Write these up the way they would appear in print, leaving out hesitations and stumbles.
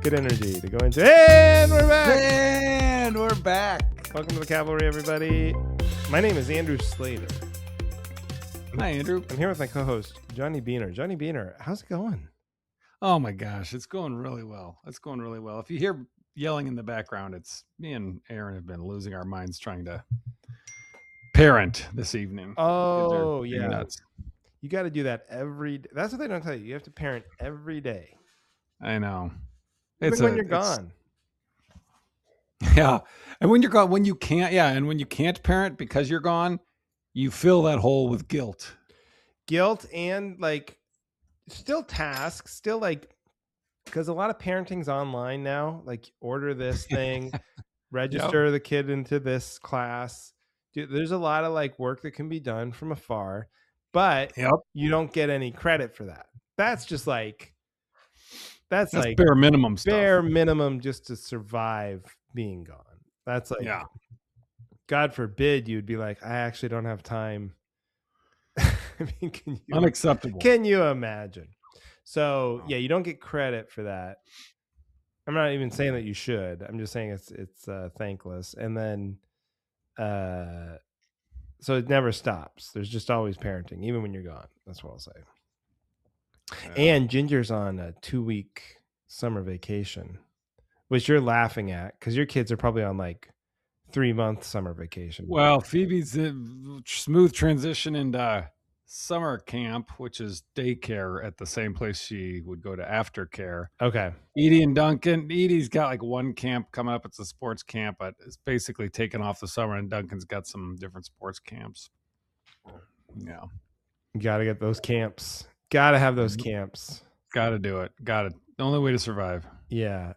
good energy to go into. And we're back. And we're back. Welcome to the Cavalry, everybody. My name is Andrew Slater. Hi, Andrew. I'm here with my co-host, Johnny Beaner. Johnny Beaner, how's it going? Oh my gosh, it's going really well. It's going really well. If you hear yelling in the background, it's me and Aaron have been losing our minds trying to parent this evening. Oh, Kids are yeah. nuts. You got to do that every day. That's what they don't tell you. You have to parent every day. I know. Even when you're gone. Yeah. And when you're gone, when you can't, and when you can't parent because you're gone, you fill that hole with guilt. Guilt and like still tasks, still like, because a lot of parenting's online now, like order this thing, register the kid into this class. Dude, there's a lot of like work that can be done from afar, but you don't get any credit for that. That's just like, that's like bare minimum stuff. Bare minimum just to survive being gone. That's like, God forbid you'd be like, I actually don't have time. I mean, unacceptable. Can you imagine? So yeah, you don't get credit for that. I'm not even saying that you should. I'm just saying it's thankless. And then, so it never stops. There's just always parenting, even when you're gone. That's what I'll say. Yeah. And Ginger's on a 2-week summer vacation, which you're laughing at because your kids are probably on like 3-month summer vacation. Well, Phoebe's a smooth transition into summer camp, which is daycare at the same place she would go to aftercare. Okay. Edie and Duncan. Edie's got like one camp coming up. It's a sports camp, but it's basically taken off the summer, and Duncan's got some different sports camps. Yeah. You got to get those camps. Got to have those camps. Got to do it. Got it. The only way to survive. Yeah.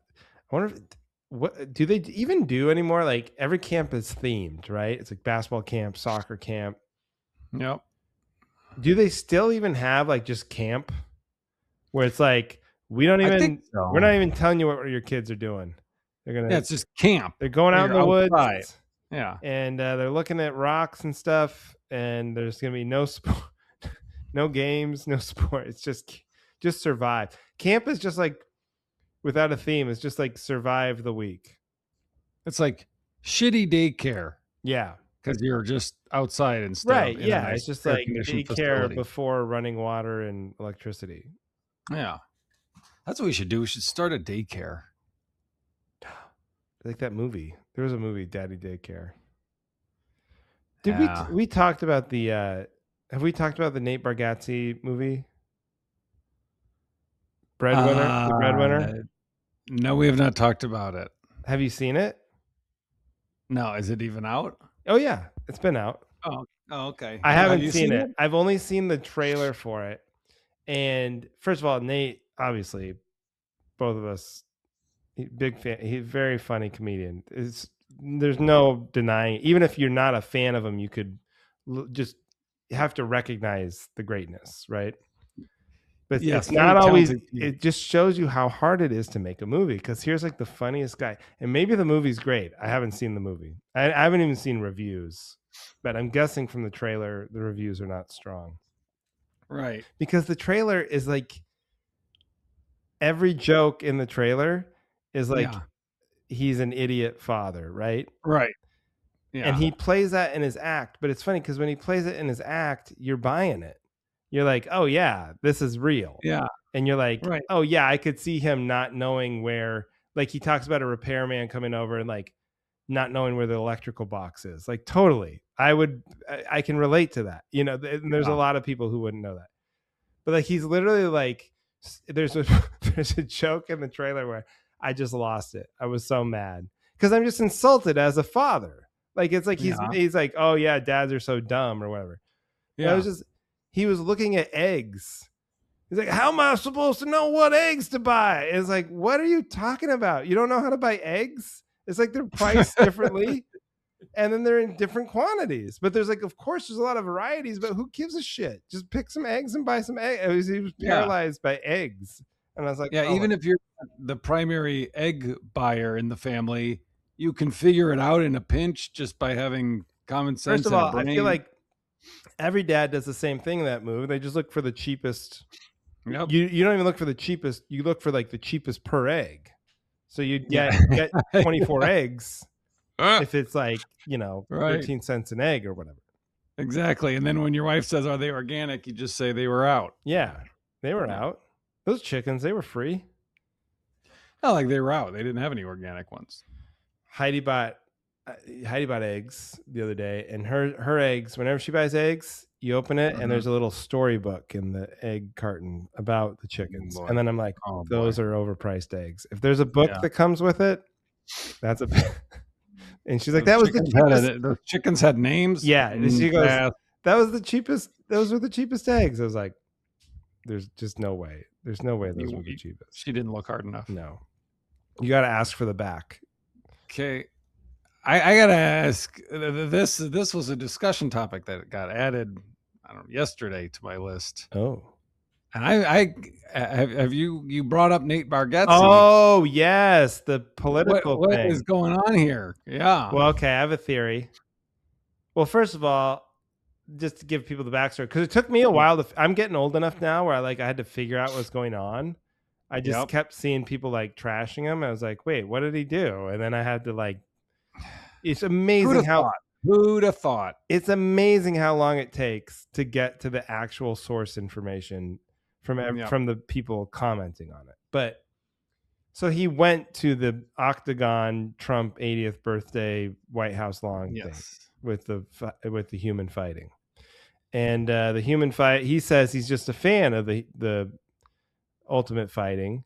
I wonder if, what do they even do anymore? Like every camp is themed, right? It's like basketball camp, soccer camp. Yep. Do they still even have like just camp where it's like, we're not even telling you what your kids are doing. They're going to, it's just camp. They're going out in the outside. woods. Yeah. And they're looking at rocks and stuff. And there's going to be no sport, no games, no sport. It's just survive. Camp is just like, without a theme, it's just like survive the week. It's like shitty daycare. Yeah. Because you're just outside and stuff. Right. Yeah. It's just like daycare before running water and electricity. Yeah. That's what we should do. We should start a daycare. Like that movie. There was a movie, Daddy Daycare. Did we talked about the have we talked about the Nate Bargatze movie? Breadwinner? The Breadwinner? No, we have not talked about it. Have you seen it? No, is it even out? Oh yeah, it's been out. Oh okay. I haven't seen it. I've only seen the trailer for it. And first of all, Nate, obviously, both of us, big fan. He's a very funny comedian. There's no denying it. Even if you're not a fan of him, you could just have to recognize the greatness, right? But it's not always, it just shows you how hard it is to make a movie. Because here's like the funniest guy. And maybe the movie's great. I haven't seen the movie. I haven't even seen reviews. But I'm guessing from the trailer, the reviews are not strong. Right. Because the trailer is like, every joke in the trailer is like, he's an idiot father, right? Right. Yeah. And he plays that in his act. But it's funny because when he plays it in his act, you're buying it. You're like, oh yeah, this is real. Yeah. And you're like, oh yeah, I could see him not knowing where, like he talks about a repairman coming over and like not knowing where the electrical box is. Like totally. I can relate to that. You know, and there's a lot of people who wouldn't know that. But like, he's literally like, there's a joke in the trailer where I just lost it. I was so mad because I'm just insulted as a father. Like, it's like, he's like, oh yeah, dads are so dumb or whatever. Yeah. He was looking at eggs. He's like, how am I supposed to know what eggs to buy? It's like, what are you talking about? You don't know how to buy eggs? It's like they're priced differently. And then they're in different quantities. But there's like, of course, there's a lot of varieties, but who gives a shit? Just pick some eggs and buy some eggs. He was paralyzed by eggs. And I was like, even if you're the primary egg buyer in the family, you can figure it out in a pinch just by having common sense. First of all, I feel like every dad does the same thing in that move. They just look for the cheapest. Yep. You don't even look for the cheapest. You look for like the cheapest per egg. So you'd Yeah. get 24 eggs if it's like, Right. 13 cents an egg or whatever. Exactly. And then when your wife says, "Are they organic?" you just say they were out. Yeah, they were Yeah. out. Those chickens, they were free. Not like they were out. They didn't have any organic ones. Heidi bought Heidi bought eggs the other day, and her eggs. Whenever she buys eggs, you open it, and Mhm. there's a little storybook in the egg carton about the Oh chickens. boy. And then I'm like, Oh boy. those are overpriced eggs. If there's a book Yeah. that comes with it, that's a. And she's like, Those that was the chickens had cheapest. those chickens had names. Yeah, and she goes, Nah. that was the cheapest. Those were the cheapest eggs. I was like, there's just no way. There's no way those were the cheapest. She didn't look hard enough. No, you got to ask for the back. Okay. I gotta ask. This was a discussion topic that got added, I don't know, yesterday to my list. Oh. And I have you brought up Nate Bargatze? Oh yes, the political What thing. is going on here? Yeah. Well, okay, I have a theory. Well, first of all, just to give people the backstory, because it took me a while to. I'm getting old enough now where I had to figure out what's going on. I just kept seeing people trashing him. I was like, wait, what did he do? And then I had to It's amazing Who'd have thought? It's amazing how long it takes to get to the actual source information from the people commenting on it. But so he went to the Octagon Trump 80th birthday White House lawn thing with the human fighting, and the human fight. He says he's just a fan of the ultimate fighting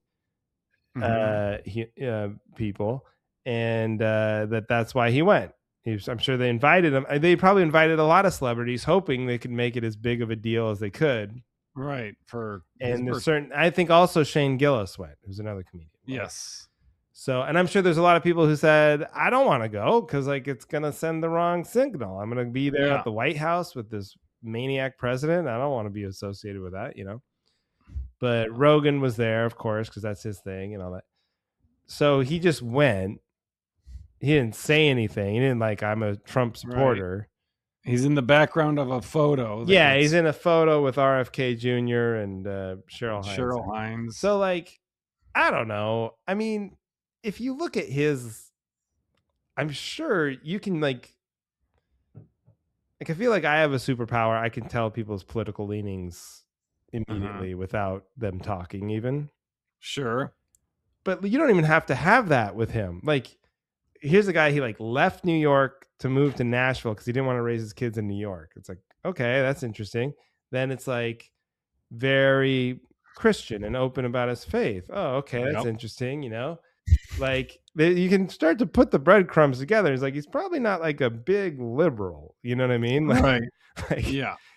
people, and that's why he went. I'm sure they invited him. They probably invited a lot of celebrities, hoping they could make it as big of a deal as they could. Right. And there's I think also Shane Gillis went, who's another comedian. Right? Yes. So, and I'm sure there's a lot of people who said, I don't want to go because it's going to send the wrong signal. I'm going to be there at the White House with this maniac president. I don't want to be associated with that, But Rogan was there, of course, because that's his thing and all that. So he just went. He didn't say anything. He didn't I'm a Trump supporter. Right. He's in the background of a photo. Yeah, he's in a photo with RFK Jr. and Cheryl Hines. So I don't know. I mean, if you look at his, I'm sure you can I feel like I have a superpower. I can tell people's political leanings immediately without them talking even. Sure. But you don't even have to have that with him. Here's a guy, he left New York to move to Nashville because he didn't want to raise his kids in New York. It's okay, that's interesting. Then it's very Christian and open about his faith. Oh, okay, that's interesting. You can start to put the breadcrumbs together. It's he's probably not a big liberal. You know what I mean? Right.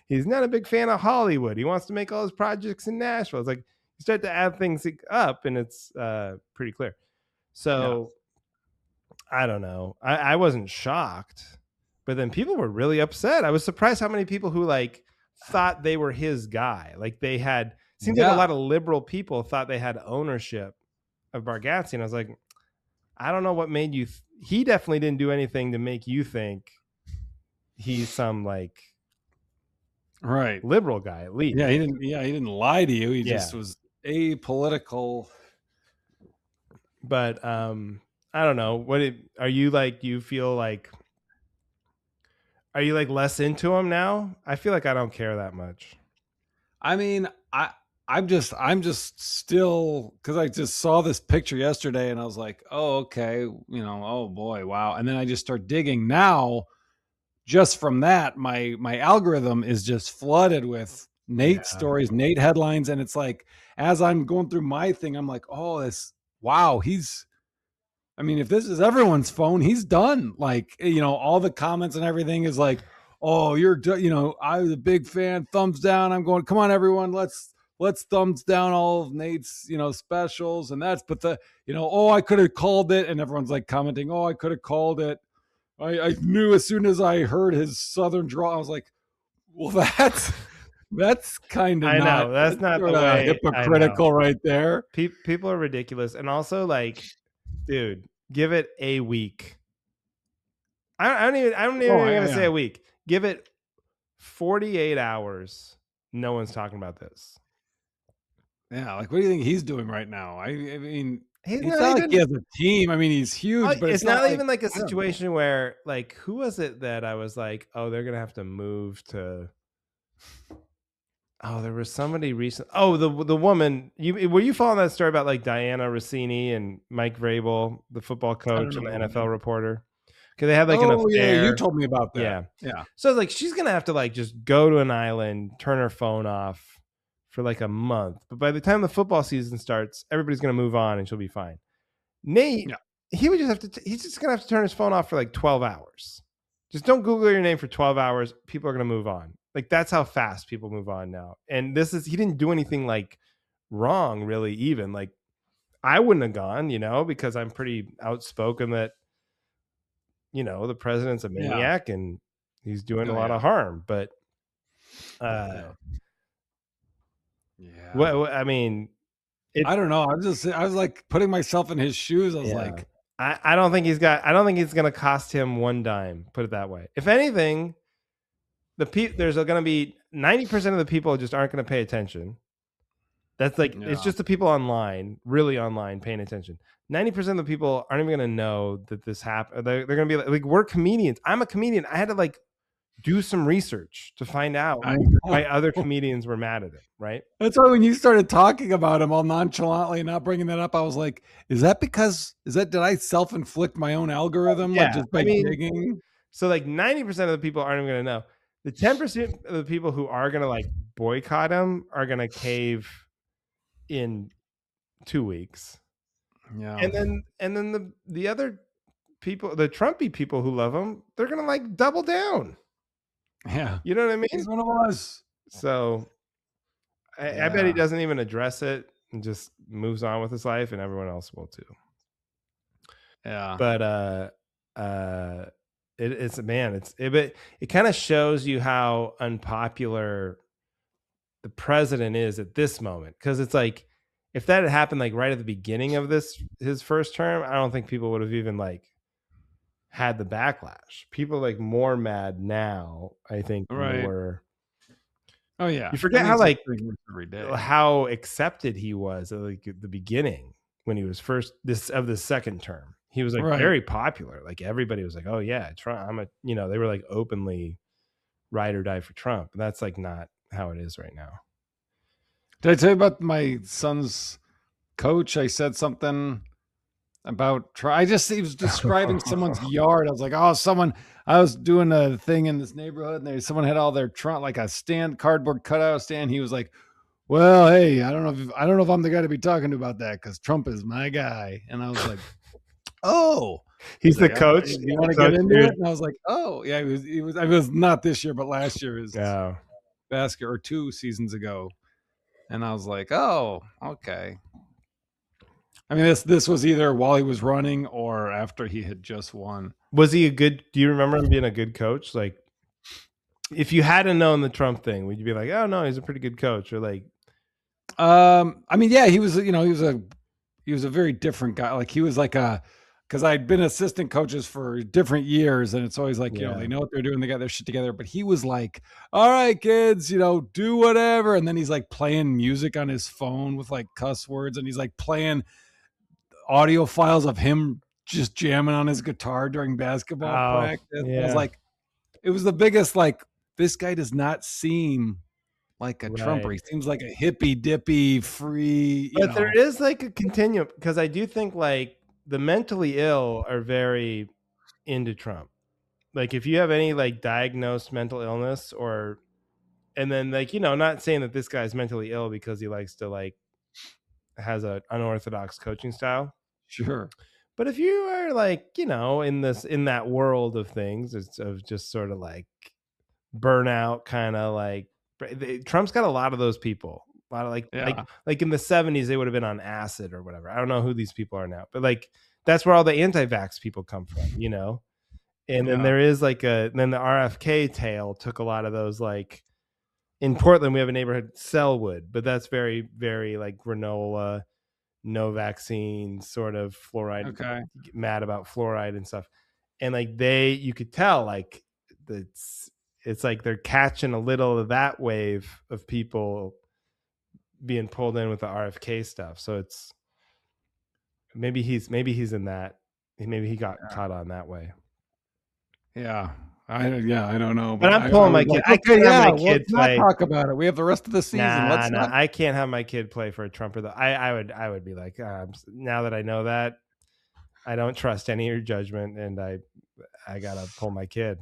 He's not a big fan of Hollywood. He wants to make all his projects in Nashville. It's you start to add things up, and it's pretty clear. So I don't know. I wasn't shocked, but then people were really upset. I was surprised how many people who thought they were his guy. Seems like a lot of liberal people thought they had ownership of Bargatze, and I was like, I don't know what made you. He definitely didn't do anything to make you think he's some liberal guy at least. Yeah, he didn't lie to you. He just was apolitical. But I don't know. Are you you feel are you less into him now? I feel I don't care that much. I mean, I'm just still, because I just saw this picture yesterday and I was like, oh, okay, oh boy, wow. And then I just start digging now. Just from that, my algorithm is just flooded with Nate stories, Nate headlines, and it's as I'm going through my thing, I'm like, oh, if this is everyone's phone, he's done. All the comments and everything is oh, you're, I was a big fan, thumbs down. I'm going, come on, everyone, let's thumbs down all of Nate's, specials. And that's, but oh, I could have called it. And everyone's commenting, oh, I could have called it. I knew as soon as I heard his Southern drawl, I was like, well, that's kind of, I know, that's not the way, hypocritical right there. People are ridiculous. And also dude, give it a week. I'm not even going to say a week. Give it 48 hours. No one's talking about this. Yeah, what do you think he's doing right now? I mean, He's It's not not like he even. has a team. I mean, he's huge, but it's It's not not like even like a I don't know. situation where like who was it that I was like, oh, they're gonna have to move to. Oh, there was somebody recent. Oh, the woman. Were you following that story about like Diana Rossini and Mike Vrabel, the football I don't coach and the know. NFL reporter? Because they had like an Oh yeah, you affair. told me about that. Yeah. Yeah. So like she's gonna have to like just go to an island, turn her phone off for like a month. But by the time the football season starts, everybody's gonna move on and she'll be fine. Nate, Yeah. he would just have to. He's just gonna have to turn his phone off for like 12 hours. Just don't Google your name for 12 hours. People are gonna move on. Like that's how fast people move on now. And this is he didn't do anything like wrong, really. Even like I wouldn't have gone, because I'm pretty outspoken that the president's a Yeah. maniac and he's doing a Oh lot yeah. of harm. But uh, Yeah. Yeah. what I mean, it I don't know. I was like putting myself in his shoes. I was yeah. like, I don't think he's got. I don't think it's gonna cost him one dime. Put it that way. If anything, there's going to be 90% of the people just aren't going to pay attention. That's like it's yeah. just the people online, really online, paying attention. 90% of the people aren't even going to know that this happened. They're going to be like, we're comedians. I'm a comedian. I had to like do some research to find out I why know. other comedians were mad at him. Right? That's why when you started talking about him all nonchalantly and not bringing that up, I was like, did I self-inflict my own algorithm like Yeah. just I by mean, digging? so like 90% of the people aren't even going to know. The 10% of the people who are going to like boycott him are going to cave in 2 weeks. Yeah. And then the other people, the Trumpy people who love him, they're gonna like double down. Yeah. You know what I He's mean? one of us. So I bet he Yeah. doesn't even address it and just moves on with his life, and everyone else will too. Yeah. But uh, it's man, it kind of shows you how unpopular the president is at this moment because it's like if that had happened like right at the beginning of his first term, I don't think people would have even like had the backlash. People are like more mad now, I think, than they Right. were. Oh yeah. You I forget mean, how it's just like getting worse every day. how accepted he was at the beginning when he was first the second term. He was like Right. very popular. Like everybody was like, "Oh yeah, Trump." They were like openly ride or die for Trump. And that's like not how it is right now. Did I tell you about my son's coach? I said something about try. He was describing someone's yard. I was like, oh, I was doing a thing in this neighborhood, and someone had all their trunk like a cardboard cutout stand. He was like, well, hey, I don't know if I'm the guy to be talking to about that because Trump is my guy. And I was like, oh. He's He's the like, coach. you The want to get coach, into it? dude. And I was like, oh, yeah. I was not this year, but last year was Yeah. basket or 2 seasons ago. And I was like, oh, okay. I mean, this was either while he was running or after he had just won. Was he a good? Do you remember him being a good coach? Like, if you hadn't known the Trump thing, would you be like, "Oh no, he's a pretty good coach," or like, I mean, yeah, he was, he was a very different guy. Like he was like because I'd been assistant coaches for different years, and it's always like, yeah, they know what they're doing, they got their shit together. But he was like, all right, kids, do whatever. And then he's like playing music on his phone with like cuss words, and he's like playing audio files of him just jamming on his guitar during basketball oh practice. I was yeah, like, it was the biggest, like, this guy does not seem like a Trumper. right. He seems like a hippy dippy, free, But there is like a continuum because I do think like the mentally ill are very into Trump. Like if you have any like diagnosed mental illness and then like not saying that this guy's mentally ill because he likes to like has an unorthodox coaching style. Sure. But if you are like, in that world of things, it's of just sort of like burnout, kind of like Trump's got a lot of those people. A lot of Yeah. like in the 70s, they would have been on acid or whatever. I don't know who these people are now, but like that's where all the anti-vax people come from. And then Yeah. there is then the RFK tail took a lot of those like in Portland, we have a neighborhood, Selwood, but that's very, very like granola, no vaccine, sort of fluoride, Okay. mad about fluoride and stuff. And like you could tell like it's like they're catching a little of that wave of people being pulled in with the RFK stuff. So maybe he's in that. Maybe he got caught on that way. Yeah. I don't know, But I'm I pulling my was kid. like, I okay, can't have yeah, my kid let's not play. talk about it. We have the rest of the season. Nah, Let's not. I can't have my kid play for a Trumper. Though I would be like, now that I know that, I don't trust any of your judgment, and I gotta pull my kid.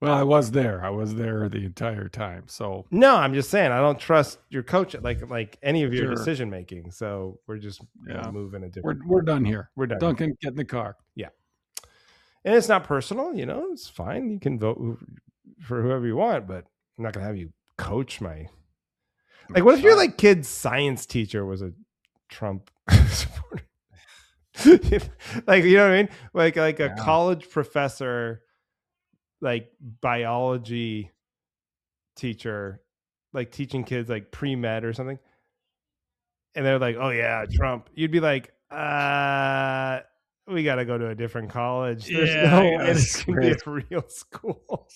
Well, I was there. I was there the entire time. So No, I'm just saying I don't trust your coach, like any of your Sure. decision making. So we're just Yeah. moving a different. we're done here. We're done. Duncan, get in the car. Yeah, and it's not personal. It's fine. You can vote for whoever you want, but I'm not gonna have you coach my. Like, what if your like kid's science teacher was a Trump supporter? Like, you know what I mean? Like a college professor, like biology teacher, like teaching kids like pre-med or something, and they're like, "Oh yeah, Trump." You'd be like, we got to go to a different college. There's no way this can be a real school."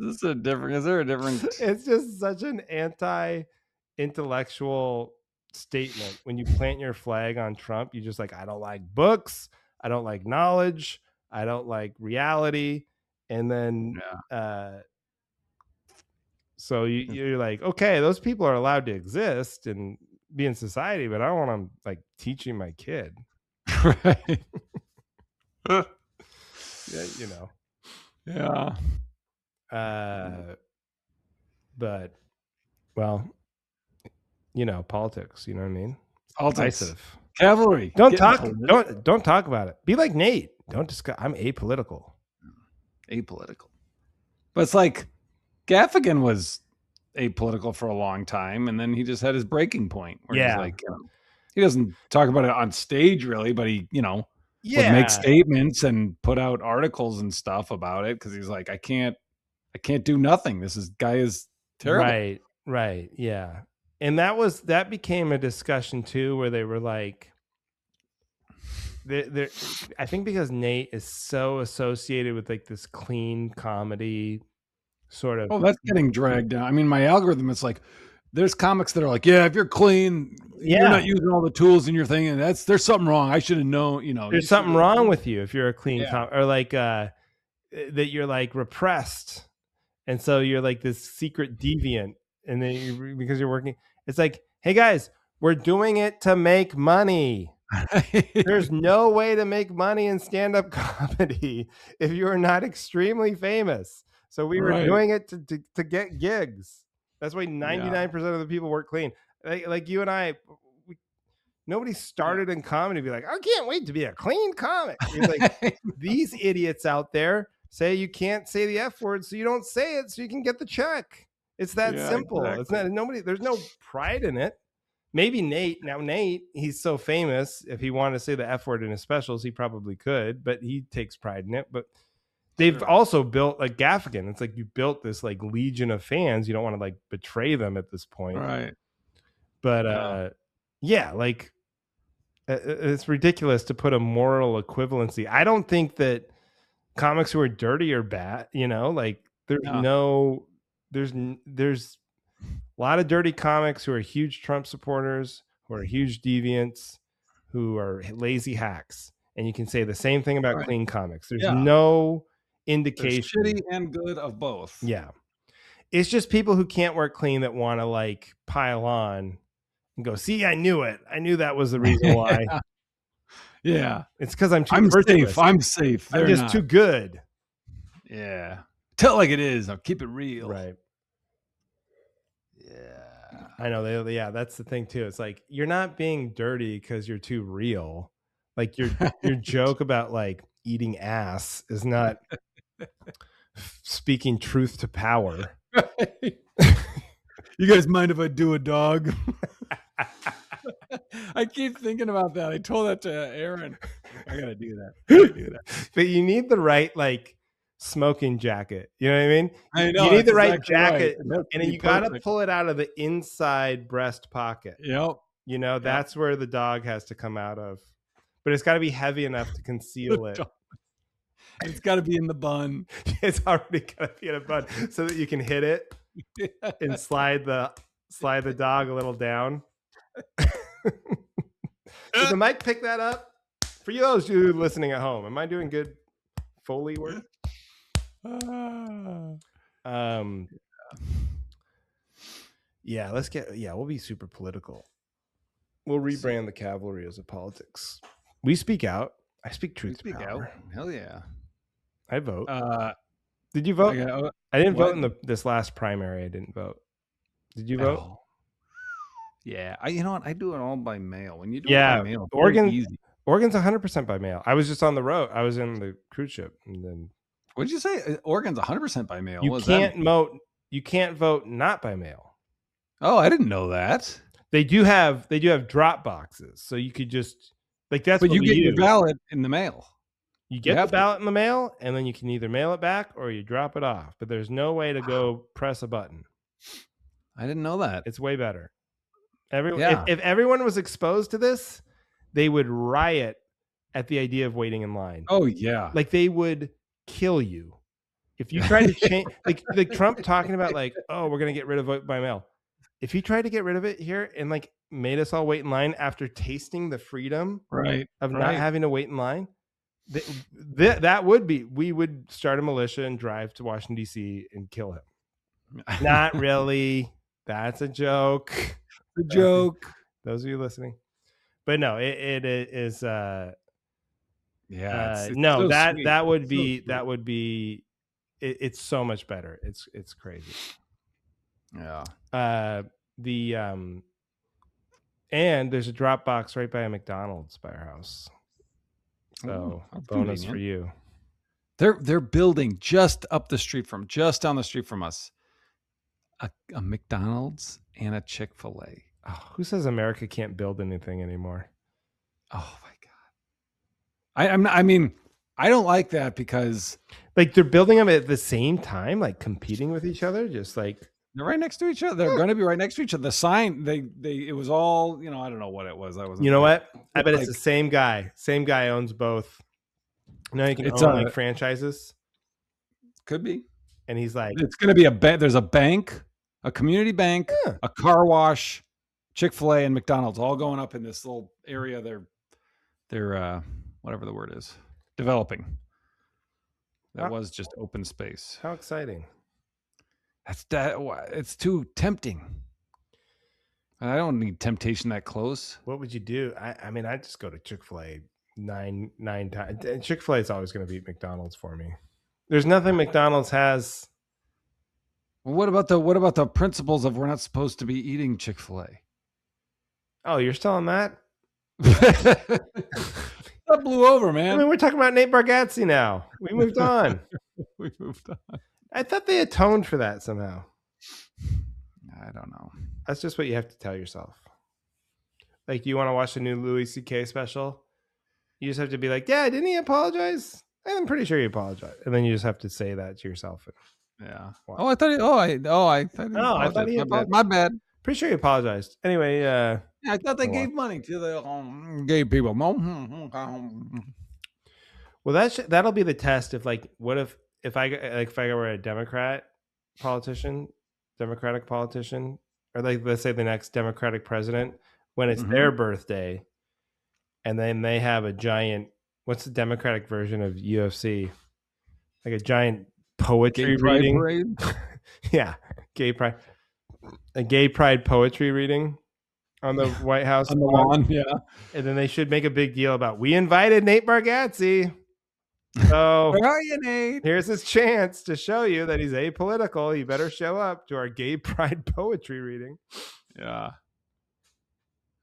Is there a different? It's just such an anti-intellectual statement when you plant your flag on Trump. You just like, I don't like books, I don't like knowledge, I don't like reality, and then so you're like, okay, those people are allowed to exist and be in society, but I don't want them like teaching my kid. Right. Yeah, Yeah. But well, politics. You know what I mean? Politics. Cavalry. Don't talk about it. Be like Nate. Don't discuss. I'm apolitical. But it's like Gaffigan was apolitical for a long time, and then he just had his breaking point where he's like, he doesn't talk about it on stage really, but he, would make statements and put out articles and stuff about it because he's like, I can't do nothing. Guy is terrible. Right. Yeah. And that became a discussion too, where they were like, I think because Nate is so associated with like this clean comedy sort of. Oh, that's getting dragged down. I mean, my algorithm, it's like, there's comics that are like, yeah, if you're clean, you're not using all the tools in your thing, and there's something wrong. I should have known, There's something wrong with you if you're a clean or like that you're like repressed, and so you're like this secret deviant, and then because you're working, it's like, hey guys, we're doing it to make money. There's no way to make money in stand-up comedy if you're not extremely famous. So we were doing it to get gigs. That's why 99% of the people work clean. Like you and I, nobody started in comedy to be like, I can't wait to be a clean comic. Like, these idiots out there say you can't say the F word, so you don't say it so you can get the check. It's that simple. Exactly. It's not there's no pride in it. Maybe Nate, he's so famous, if he wanted to say the F word in his specials, he probably could, but he takes pride in it. But they've also built like Gaffigan. It's like you built this like legion of fans. You don't want to like betray them at this point. Right. But like it's ridiculous to put a moral equivalency. I don't think that comics who are dirty are bad, like there's a lot of dirty comics who are huge Trump supporters, who are huge deviants, who are lazy hacks. And you can say the same thing about clean comics. There's no indication. There's shitty and good of both. Yeah. It's just people who can't work clean that want to like pile on and go, see, I knew it. I knew that was the reason why. Yeah. It's because I'm safe. I'm safe. I'm just too good. Yeah. Tell it like it is. I'll keep it real. Right. Yeah. I know. That's the thing too. It's like, you're not being dirty because you're too real. Like your joke about like eating ass is not speaking truth to power. You guys mind if I do a dog? I keep thinking about that. I told that to Aaron. I gotta do that. But you need the right like smoking jacket. You know what I mean? I know. You need the right jacket, and then you gotta pull it out of the inside breast pocket. Yep. That's where the dog has to come out of. But it's got to be heavy enough to conceal it. It's got to be in the bun. It's already got to be in a bun so that you can hit it and slide the dog a little down. Did the mic pick that up? For you those you listening at home, am I doing good Foley work? Yeah, we'll be super political. We'll rebrand the cavalry as a politics. We speak out. I speak truth to power. Hell yeah. I vote. Did you vote? I didn't vote in this last primary. I didn't vote. Did you vote? Oh. Yeah. You know what? I do it all by mail. When you do it by mail, Oregon's 100% by mail. I was just on the road. I was in the cruise ship, and then what did you say? Oregon's 100% by mail. You can't vote. You can't vote not by mail. Oh, I didn't know that. They do have drop boxes, so you could just that's. But you get your ballot in the mail. You get the ballot in the mail, and then you can either mail it back or you drop it off. But there's no way to go press a button. I didn't know that. It's way better. If everyone was exposed to this, they would riot at the idea of waiting in line. Oh yeah, like they would kill you if you tried to change. like Trump talking about oh, we're gonna get rid of vote by mail. If he tried to get rid of it here and made us all wait in line after tasting the freedom of not having to wait in line, that would be, we would start a militia and drive to Washington D.C. and kill him. Not really. That's a joke. A joke. Those of you listening, but no, it is. It's no, so that would be. It's so much better. It's crazy. Yeah. And there's a drop box right by a McDonald's by our house. So bonus for you. They're building just down the street from us, a McDonald's and a Chick-fil-A. Oh, who says America can't build anything anymore? Oh my God. I mean, I don't like that because they're building them at the same time, competing with each other, just they're right next to each other. They're going to be right next to each other. The sign, it was all, I don't know what it was. You know what? I bet it's the same guy. Same guy owns both. You can own franchises. Could be. And he's it's going to be there's a bank, a community bank, a car wash, Chick-fil-A, and McDonald's all going up in this little area. They're whatever the word is, developing. That was just open space. How exciting. It's too tempting. I don't need temptation that close. What would you do? I mean, I just go to Chick-fil-A nine times. Chick-fil-A is always going to beat McDonald's for me. There's nothing McDonald's has. Well, what about the principles of we're not supposed to be eating Chick-fil-A? Oh, you're still on that? That blew over, man. I mean, we're talking about Nate Bargatze now. We moved on. We moved on. I thought they atoned for that somehow. I don't know. That's just what you have to tell yourself. You want to watch the new Louis C.K. special? You just have to be yeah, didn't he apologize? I'm pretty sure he apologized. And then you just have to say that to yourself. Yeah. Oh, I thought I thought he apologized. My bad. Pretty sure he apologized. Anyway, I thought they gave money to the gay people. Well, that'll be the test. What if I were a Democratic politician, or let's say the next Democratic president, when it's their birthday, and then they have a giant, what's the Democratic version of UFC? A giant poetry reading. Yeah, a gay pride poetry reading on the White House on the lawn. Yeah, and then they should make a big deal about we invited Nate Bargatze. So where are you, Nate? Here's his chance to show you that he's apolitical. You better show up to our gay pride poetry reading. Yeah.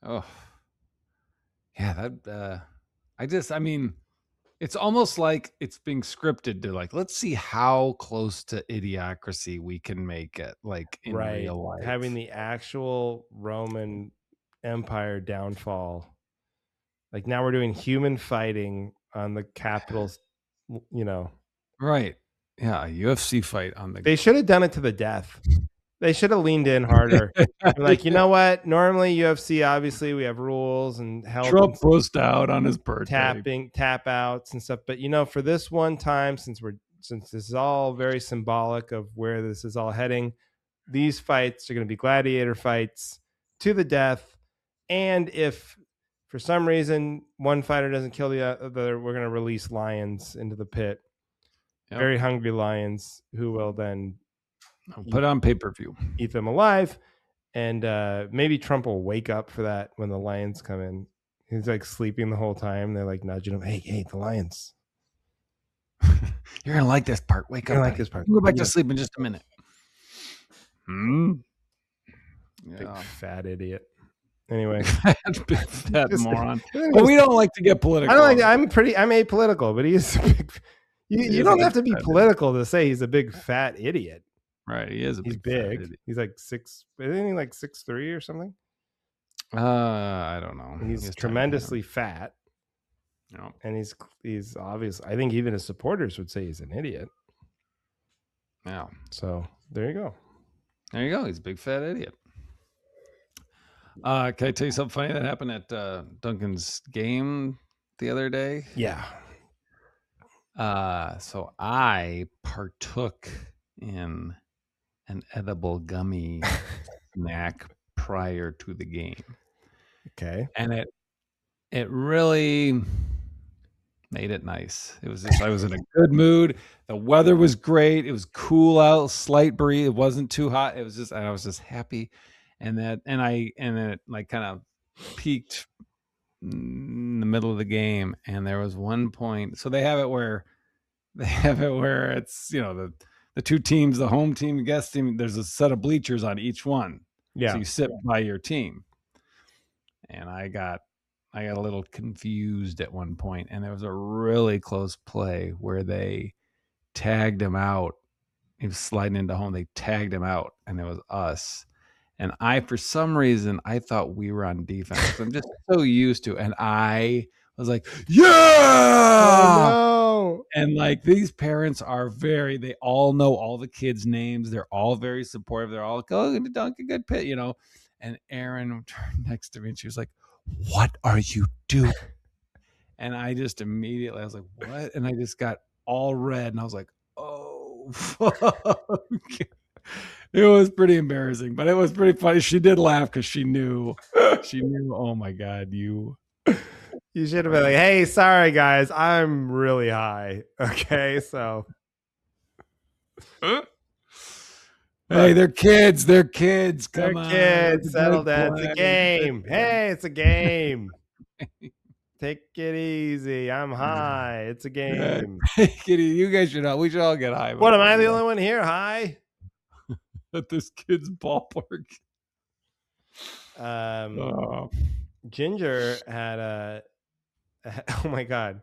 Oh. Yeah, that I mean, it's almost like it's being scripted to let's see how close to idiocracy we can make it, in real life. Having the actual Roman Empire downfall. Now we're doing human fighting on the Capitol's. Right. Yeah, a UFC fight on the. They should have done it to the death. They should have leaned in harder. You know what? Normally UFC, obviously we have rules and health. Trump pushed out on his birthday. Tap outs and stuff. But for this one time, since this is all very symbolic of where this is all heading, these fights are going to be gladiator fights to the death. And if For some reason, one fighter doesn't kill the other. We're going to release lions into the pit. Yep. Very hungry lions who will then put on pay-per-view, eat them alive. And maybe Trump will wake up for that when the lions come in. He's like sleeping the whole time. They're like nudging him. Hey, the lions. You're going to like this part. Wake up. Like this part. Go back to sleep in just a minute. Big fat idiot. Anyway, big fat moron. But we don't like to get political. I'm apolitical, but he's a big. You don't have to be political to say he's a big fat idiot. Right, he is. He's big. He's like 6. Isn't he like 6'3" or something? I don't know. He's tremendously fat. No, and he's obvious. I think even his supporters would say he's an idiot. Yeah. So there you go. There you go. He's a big fat idiot. Can I tell you something funny that happened at Duncan's game the other day? Yeah. So I partook in an edible gummy snack prior to the game. Okay. And it really made it nice. It was just, I was in a good mood. The weather was great. It was cool out, slight breeze. It wasn't too hot. It was just, I was just happy. And then it like kind of peaked in the middle of the game. And there was one point. So they have it where it's, the two teams, the home team, the guest team, there's a set of bleachers on each one. Yeah. So you sit by your team. And I got a little confused at one point, and there was a really close play where they tagged him out. He was sliding into home. They tagged him out, and it was us. And for some reason, I thought we were on defense. I'm just so used to, and I was like, yeah! Oh, no. And like these parents are they all know all the kids' names. They're all very supportive. They're all like, oh, Duncan, good pit, And Erin turned next to me and she was like, what are you doing? And I just immediately, I was like, what? And I just got all red and I was like, oh, fuck. It was pretty embarrassing, but it was pretty funny. She did laugh because she knew, oh my God, you should have been like, hey, sorry guys, I'm really high. Okay, so. Hey, they're kids. Come on. Kids. Settle down. It's a game. Hey, it's a game. Take it easy. I'm high. It's a game. You guys should we should all get high. What, am I the only one here high? At this kid's ballpark. Ginger had oh my God.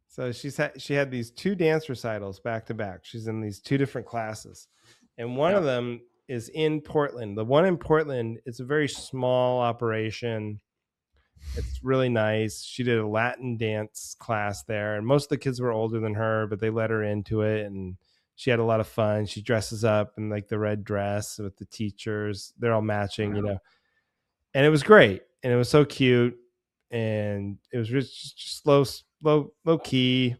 So she had these 2 dance recitals back to back. She's in these 2 different classes. And one of them is in Portland. The one in Portland, it's a very small operation. It's really nice. She did a Latin dance class there, and most of the kids were older than her, but they let her into it, and she had a lot of fun. She dresses up in like the red dress with the teachers. They're all matching, and it was great. And it was so cute. And it was just low key.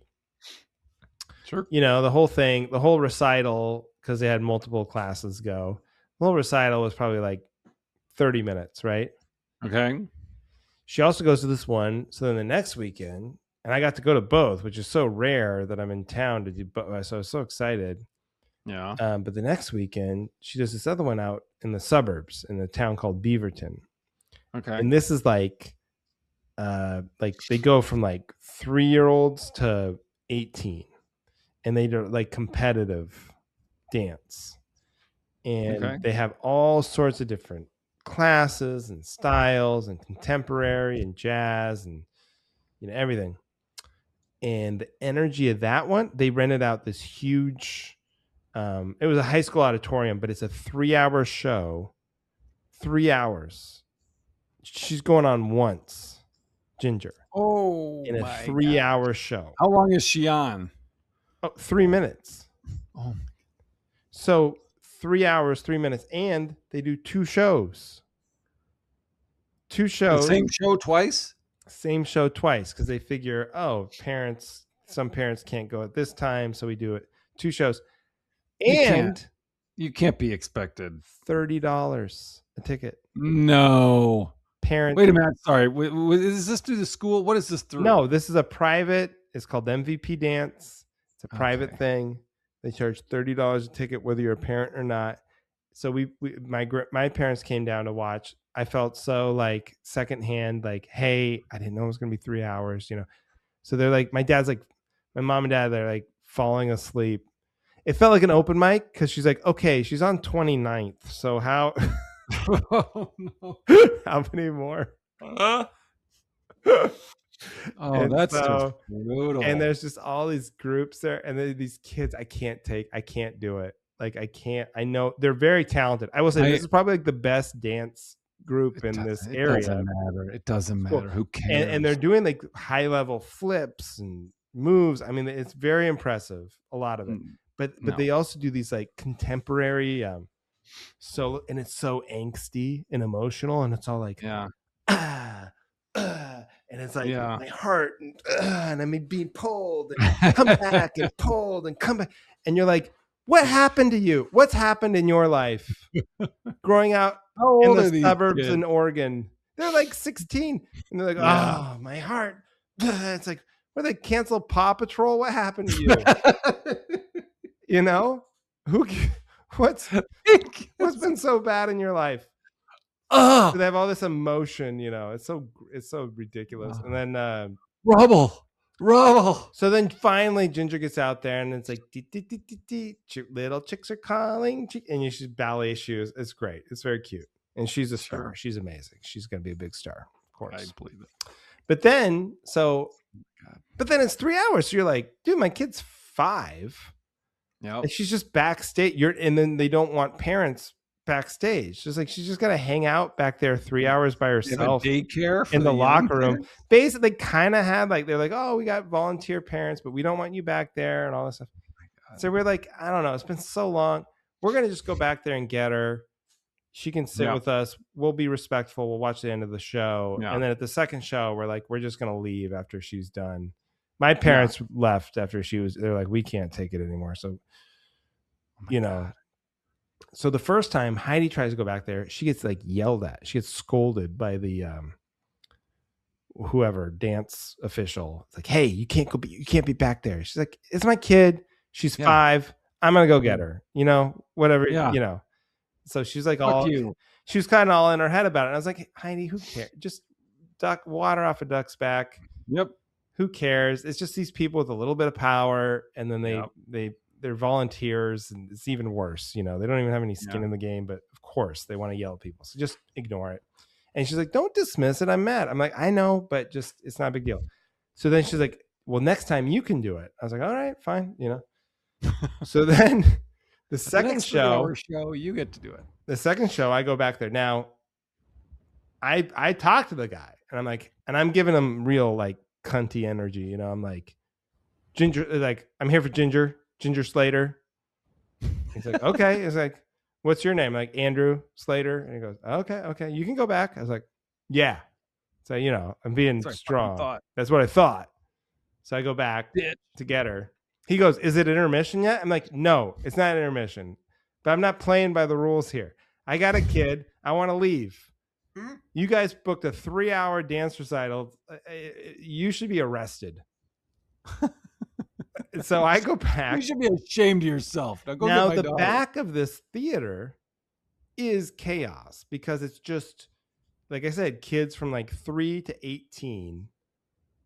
Sure. The whole thing, the whole recital, because they had multiple classes go. The whole recital was probably like 30 minutes, right? Okay. She also goes to this one. So then the next weekend, and I got to go to both, which is so rare that I'm in town to do both. So I was so excited. Yeah. But the next weekend, she does this other one out in the suburbs in a town called Beaverton. Okay. And this is like they go from like 3-year-olds to 18, and they do like competitive dance, and they have all sorts of different classes and styles and contemporary and jazz and everything. And the energy of that one, they rented out this huge it was a high school auditorium, but it's a 3-hour show. 3 hours. She's going on once, Ginger. Oh, in a 3-hour show. How long is she on? 3 minutes. Oh, so 3 hours, 3 minutes, and they do 2 shows. 2 shows. The same show twice? Same show twice, because they figure, some parents can't go at this time, so we do it 2 shows. And you can't be expected. $30 a ticket. No. parents. Wait a minute. Sorry. Is this through the school? What is this through? No, this is a private. It's called MVP Dance. It's a private Okay. thing. They charge $30 a ticket, whether you're a parent or not. So my parents came down to watch. I felt so like secondhand, like, hey, I didn't know it was gonna be 3 hours, you know. So they're like, my mom and dad, they're like falling asleep. It felt like an open mic because she's like, okay, she's on 29th. So how Oh, no. how many more? Oh, And that's just so, brutal. and there's just all these groups there, and these kids I can't do it. Like I know they're very talented. I will say this is probably like the best dance group in this It area. doesn't matter. It doesn't Cool. matter. Who cares? And they're doing like high level flips and moves. I mean, it's very impressive, a lot of it. But they also do these like contemporary solo, and it's so angsty and emotional, and it's all like and it's like my heart and I'm being pulled and come back and pulled and come back, and you're like, what happened to you? What's happened in your life growing out in the suburbs in Oregon? They're like 16 and they're like, oh, my heart. It's like, where they cancel Paw Patrol? What happened to you? You know, what's been so bad in your life? So they have all this emotion, you know. It's so ridiculous. And then rubble. So then finally Ginger gets out there, and it's like little chicks are calling, and you should ballet shoes. It's great. It's very cute, and she's a star. She's amazing. She's gonna be a big star, of course. I believe it. But then it's 3 hours. So you're like, dude, my kid's 5. Yeah, and she's just backstage. And then they don't want parents backstage. Just like, she's just gonna hang out back there 3 hours by herself. Daycare in the locker room. Basically, kind of had like, they're like, oh, we got volunteer parents, but we don't want you back there and all this stuff. So we're like, I don't know. It's been so long. We're gonna just go back there and get her. She can sit with us. We'll be respectful. We'll watch the end of the show, and then at the second show, we're like, we're just gonna leave after she's done. My parents left after they're like, we can't take it anymore. So, God. So the first time Heidi tries to go back there, she gets like yelled at. She gets scolded by the whoever dance official. It's like, hey, you can't be back there. She's like, it's my kid. She's 5. I'm gonna go get her. You know, whatever. You know. So she's like, she was kind of all in her head about it. And I was like, Heidi, who cares? Just duck water off a duck's back. Yep. Who cares? It's just these people with a little bit of power, and then they're volunteers, and it's even worse. You know, they don't even have any skin in the game, but of course they want to yell at people. So just ignore it. And she's like, don't dismiss it. I'm mad. I'm like, I know, but just, it's not a big deal. So then she's like, well, next time you can do it. I was like, all right, fine. You know? So then the second show, you get to do it. The second show, I go back there. Now I talk to the guy, and I'm like, and I'm giving him real like cunty energy. You know, I'm like, Ginger, like, I'm here for Ginger Slater. He's like, okay. He's like, what's your name? I'm like, Andrew Slater. And he goes, okay, you can go back. I was like, yeah. So, you know, I'm being strong. That's what I thought. So I go back to get her. He goes, is it intermission yet? I'm like, no, it's not intermission, but I'm not playing by the rules here. I got a kid. I want to leave. You guys booked a 3-hour dance recital. You should be arrested. So I go back. You should be ashamed of yourself. Now the back of this theater is chaos, because it's just, like I said, kids from like 3 to 18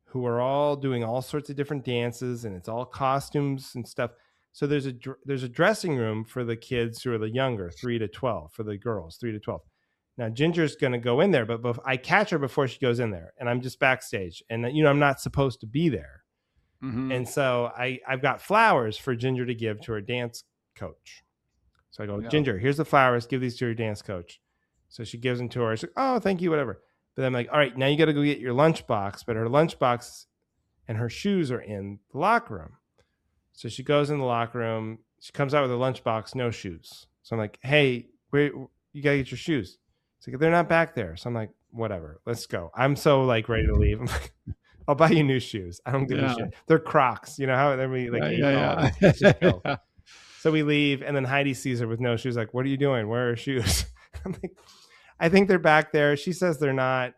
who are all doing all sorts of different dances, and it's all costumes and stuff. So there's a dressing room for the kids who are the younger, 3 to 12, for the girls, 3 to 12. Now Ginger's going to go in there, but I catch her before she goes in there, and I'm just backstage, and you know, I'm not supposed to be there. Mm-hmm. And so I've got flowers for Ginger to give to her dance coach. So I go, Ginger, here's the flowers. Give these to your dance coach. So she gives them to her. She's like, oh, thank you, whatever. But I'm like, all right, now you got to go get your lunchbox. But her lunchbox and her shoes are in the locker room. So she goes in the locker room. She comes out with her lunchbox, no shoes. So I'm like, hey, where you got to get your shoes? It's like, they're not back there. So I'm like, whatever, let's go. I'm so like ready to leave. I'm like, I'll buy you new shoes. I don't give a shit. They're Crocs. You know how they're like, let's just go. So we leave, and then Heidi sees her with no shoes. Like, what are you doing? Where are her shoes? I'm like, I think they're back there. She says they're not.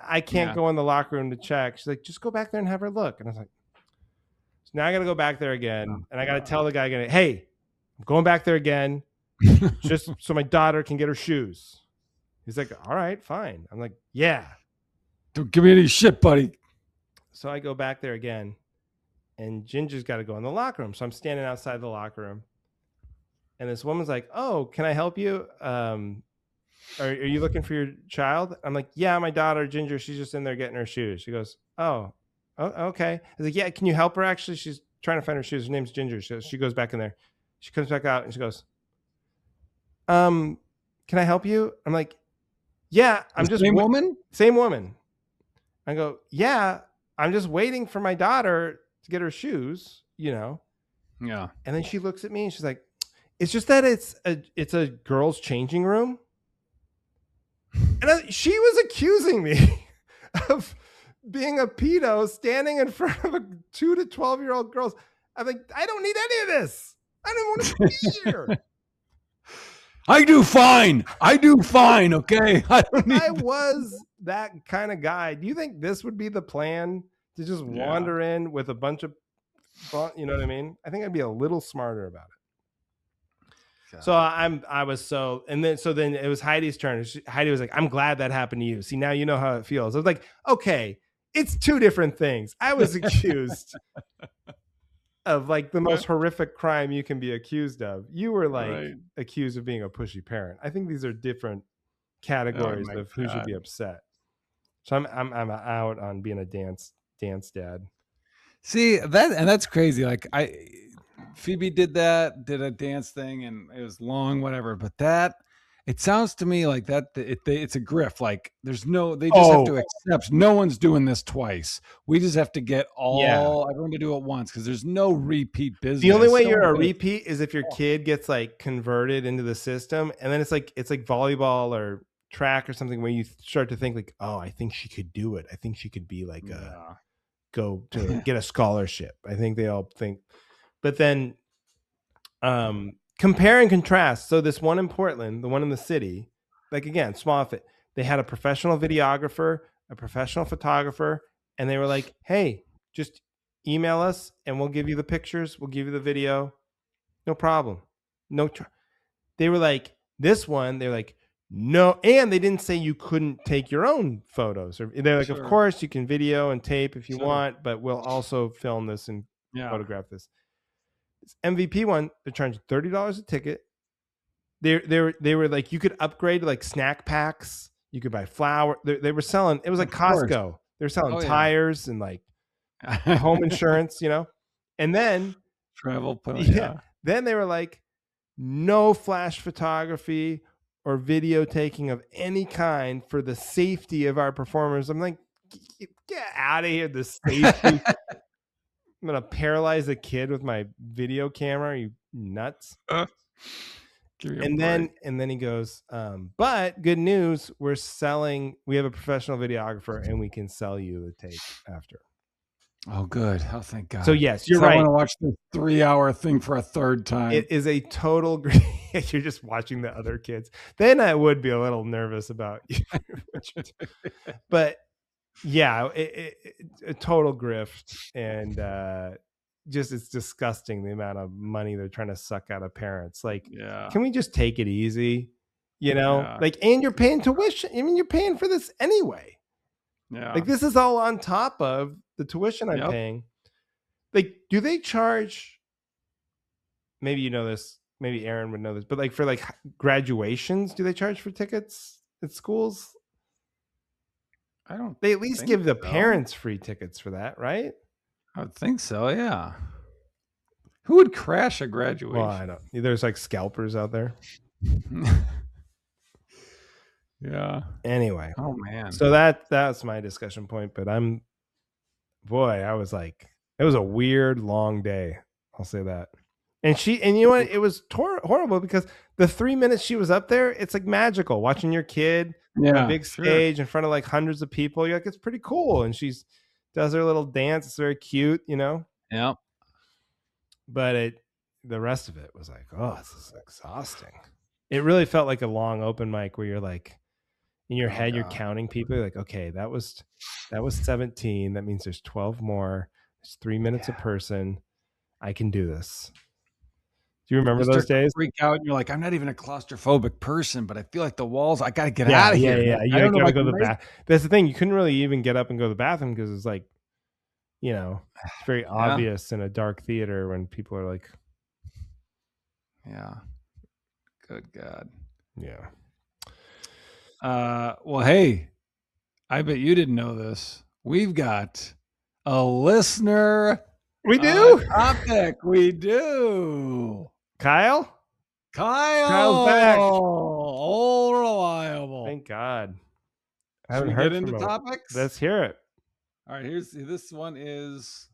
I can't Yeah. go in the locker room to check. She's like, just go back there and have her look. And I was like, so now I got to go back there again. Oh, And I got to God. tell the guy again, hey, I'm going back there again just so my daughter can get her shoes. He's like, all right, fine. I'm like, yeah. Don't give me any shit, buddy. So I go back there again, and Ginger's got to go in the locker room. So I'm standing outside the locker room, and this woman's like, oh, can I help you? Are you looking for your child? I'm like, yeah, my daughter, Ginger, she's just in there getting her shoes. She goes, oh, okay. I was like, yeah, can you help her? Actually, she's trying to find her shoes. Her name's Ginger. So she goes back in there. She comes back out, and she goes, can I help you? I'm like, yeah, I'm just same woman. Same woman. I go, yeah, I'm just waiting for my daughter to get her shoes, you know. Yeah. And then she looks at me and she's like, it's just that it's a girls' changing room. And she was accusing me of being a pedo standing in front of a 2 to 12-year-old girls. I'm like, I don't need any of this. I don't want to be here. I do fine. Okay. I was that kind of guy. Do you think this would be the plan to just wander in with a bunch of, you know what I mean? I think I'd be a little smarter about it. God. So then it was Heidi's turn. Heidi was like, I'm glad that happened to you. See, now you know how it feels. I was like, okay, it's two different things. I was accused of like the most horrific crime you can be accused of. You were like accused of being a pushy parent. I think these are different categories of who should be upset. So I'm out on being a dance dad. See that's crazy. Like Phoebe did a dance thing and it was long, whatever. But it sounds to me like it's a grift. Like they just have to accept no one's doing this twice. We just have to get everyone to do it once because there's no repeat business. The only way you're a repeat is if your kid gets like converted into the system, and then it's like volleyball or track or something where you start to think like, oh, I think she could do it. I think she could be like go to get a scholarship. I think they all think. But then compare and contrast. So this one in Portland, the one in the city, like again, small fit, they had a professional videographer, a professional photographer, and they were like, hey, just email us and we'll give you the pictures. We'll give you the video. No problem. They were like, this one, they're like, no. And they didn't say you couldn't take your own photos. Or they're like, of course you can video and tape if you want, but we'll also film this and photograph this. This MVP one, they're charging $30 a ticket. They were like, you could upgrade to like snack packs. You could buy flour. They were selling, it was like Costco. They were selling tires and like home insurance, you know? And then travel. Then they were like, no flash photography or video taking of any kind for the safety of our performers. I'm like, get out of here, the safety. I'm going to paralyze a kid with my video camera. Are you nuts? And then he goes, but good news, we have a professional videographer and we can sell you the tape after. Oh, good. Oh, thank God. So yes, you're right. I want to watch the 3-hour thing for a third time. It is a total you're just watching the other kids. Then I would be a little nervous about you. But yeah, a total grift, and just it's disgusting the amount of money they're trying to suck out of parents. Like, can we just take it easy? You know, like, and you're paying tuition. I mean, you're paying for this anyway. Yeah, like this is all on top of the tuition I'm paying. Like, do they charge? Maybe you know this. Maybe Aaron would know this, but like for like graduations, do they charge for tickets at schools? I don't. They at least give the parents free tickets for that, right? I would think so. Yeah. Who would crash a graduation? Well, I don't. There's like scalpers out there. Yeah. Anyway. Oh man. So that's my discussion point. But I was like, it was a weird long day. I'll say that. And you know what? It was horrible because the 3 minutes she was up there, it's like magical watching your kid on a big stage in front of like hundreds of people. You're like, it's pretty cool. And she does her little dance. It's very cute, you know? Yeah. But the rest of it was like, oh, this is exhausting. It really felt like a long open mic where you're like, in your Oh head, you're God. counting people. You're like, okay, that was 17. That means there's 12 more. It's 3 minutes a Yeah. person. I can do this. Do you remember You those start to days? freak out, and you're like, I'm not even a claustrophobic person, but I feel like the walls. I got to get Yeah, out of yeah, here. yeah. Like, I You don't know if gotta I go to can the make. bath. That's the thing. You couldn't really even get up and go to the bathroom because it's like, it's very Yeah, obvious in a dark theater when people are like, yeah. Good God. yeah. Well, hey, I bet you didn't know this. We've got a listener We do. topic. We do. Kyle? Kyle's Kyle, back. old reliable. Thank God. I Should haven't we get heard from into him. topics? Let's hear it. All right, here's this one is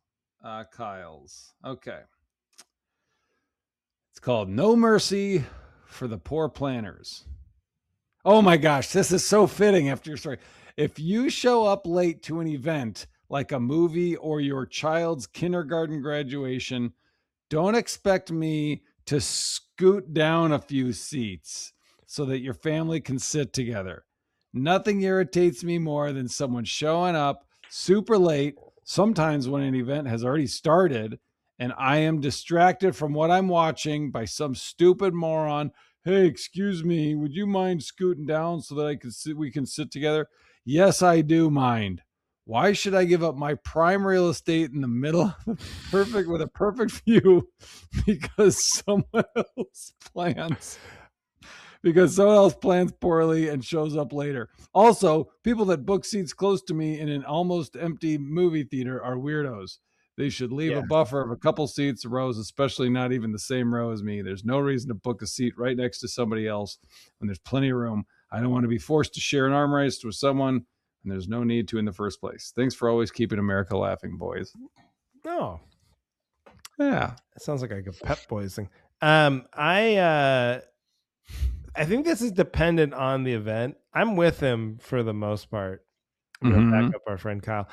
Kyle's. Okay. It's called No Mercy for the Poor Planners. Oh my gosh, this is so fitting after your story. If you show up late to an event like a movie or your child's kindergarten graduation, don't expect me to scoot down a few seats so that your family can sit together. Nothing irritates me more than someone showing up super late, sometimes when an event has already started, and I am distracted from what I'm watching by some stupid moron. Hey, excuse me, would you mind scooting down so that we can sit together? Yes, I do mind. Why should I give up my prime real estate in the middle of with a perfect view because someone else plans poorly and shows up later? Also, people that book seats close to me in an almost empty movie theater are weirdos. They should leave a Yeah. buffer of a couple seats, rows, especially not even the same row as me. There's no reason to book a seat right next to somebody else when there's plenty of room. I don't want to be forced to share an armrest with someone, and there's no need to in the first place. Thanks for always keeping America laughing, boys. Oh, Yeah. that sounds like a Pep Boys thing. I think this is dependent on the event. I'm with him for the most part. I'm gonna back up our friend Kyle.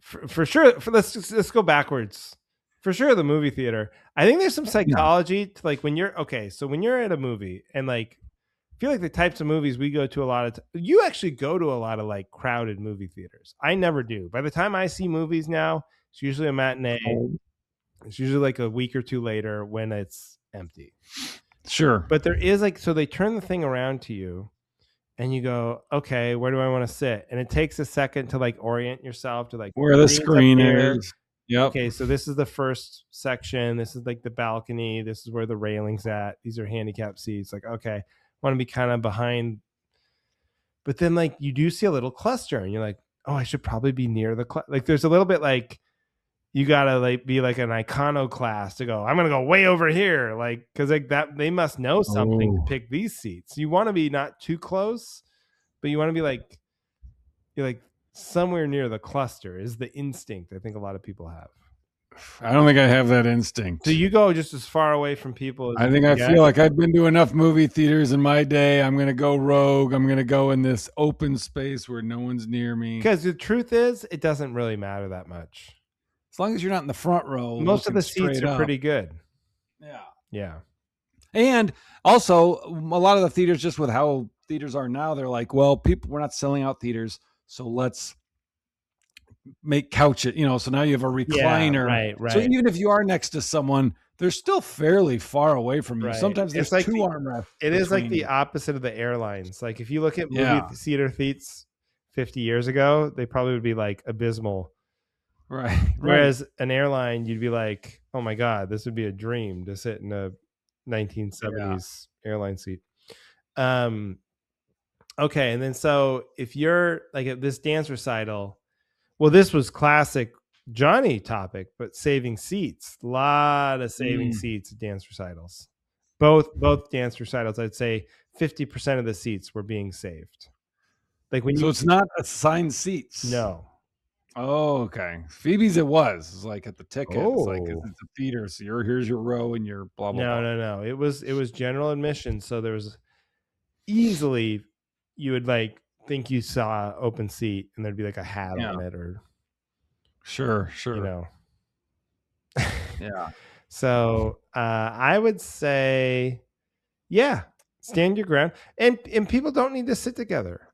For sure. Let's go backwards. For sure, the movie theater. I think there's some psychology to like when you're okay. So when you're at a movie and like, I feel like the types of movies we go to a lot of. You actually go to a lot of like crowded movie theaters. I never do. By the time I see movies now, it's usually a matinee. It's usually like a week or two later when it's empty. Sure. But there is like, so they turn the thing around to you and you go, okay, where do I want to sit? And it takes a second to like orient yourself to like Where the screen's up screen here. is. Yep. Okay, so this is the first section. This is like the balcony. This is where the railing's at. These are handicap seats. Like, okay, I want to be kind of behind. But then like you do see a little cluster and you're like, oh, I should probably be near the like there's a little bit like you gotta like be like an iconoclast to go, I'm gonna go way over here. Like, cause like that they must know something to pick these seats. You want to be not too close, but you want to be like you're like somewhere near the cluster is the instinct I think a lot of people have. I don't think I have that instinct. So you go just as far away from people as I think I feel like I've been to enough movie theaters in my day. I'm going to go rogue. I'm going to go in this open space where no one's near me. Because the truth is, it doesn't really matter that much. As long as you're not in the front row. Most of the seats are pretty good. Yeah. Yeah. And also, a lot of the theaters, just with how theaters are now, they're like, well, we're not selling out theaters, so let's make couch it, so now you have a recliner. Yeah, right. So even if you are next to someone, they're still fairly far away from you. Right. Sometimes there's like two armrests. It is like the opposite of the airlines. Like if you look at movie theater seats 50 years ago, they probably would be like abysmal. Right. Whereas an airline, you'd be like, oh my God, this would be a dream to sit in a 1970s airline seat. Okay. And then so if you're like at this dance recital, well, this was classic Johnny topic, but saving seats. A lot of saving seats at dance recitals. Both dance recitals, I'd say 50% of the seats were being saved. Like when it's not assigned seats. No. Oh, okay. Phoebe's it was. It's like at the ticket. It's like it's a theater, so here's your row and your blah blah. No. It was general admission, so there was easily you would like think you saw open seat and there'd be like a hat on it or sure yeah. So I would say Stand your ground, and people don't need to sit together.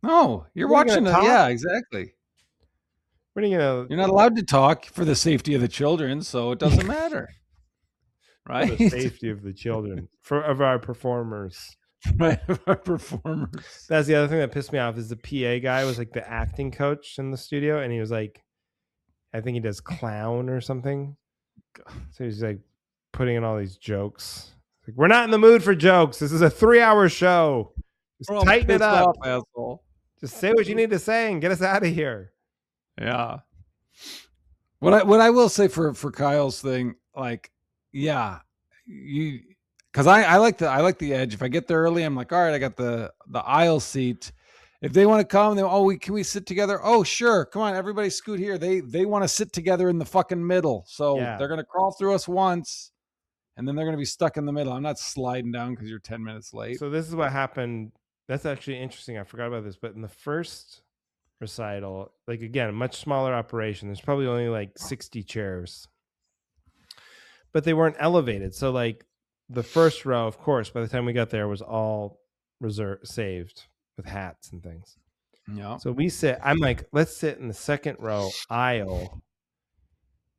No, you're What are you watching gonna it. talk? Yeah, exactly. What are you gonna You're not allowed to talk for the safety of the children, so it doesn't matter. for the Right? safety of the children, of our performers? Right. Our performers. That's the other thing that pissed me off is the PA guy was like the acting coach in the studio, and he was like, I think he does clown or something. So he's like putting in all these jokes. Like, we're not in the mood for jokes. This is a 3-hour show. Just We're all tighten it pissed up. off, asshole. Just say what you need to say and get us out of here. Yeah. What I will say for Kyle's thing, like, yeah, you because I like the edge. If I get there early, I'm like, all right, I got the aisle seat. If they want to come, can we sit together? Oh, sure. Come on, everybody scoot here. They want to sit together in the fucking middle. So Yeah. they're gonna crawl through us once, and then they're gonna be stuck in the middle. I'm not sliding down because you're 10 minutes late. So this is what happened. That's actually interesting. I forgot about this, but in the first recital, like again, a much smaller operation. There's probably only like 60 chairs, but they weren't elevated. So like the first row, of course, by the time we got there, was all saved with hats and things. Yeah. So we sit. I'm like, let's sit in the second row aisle.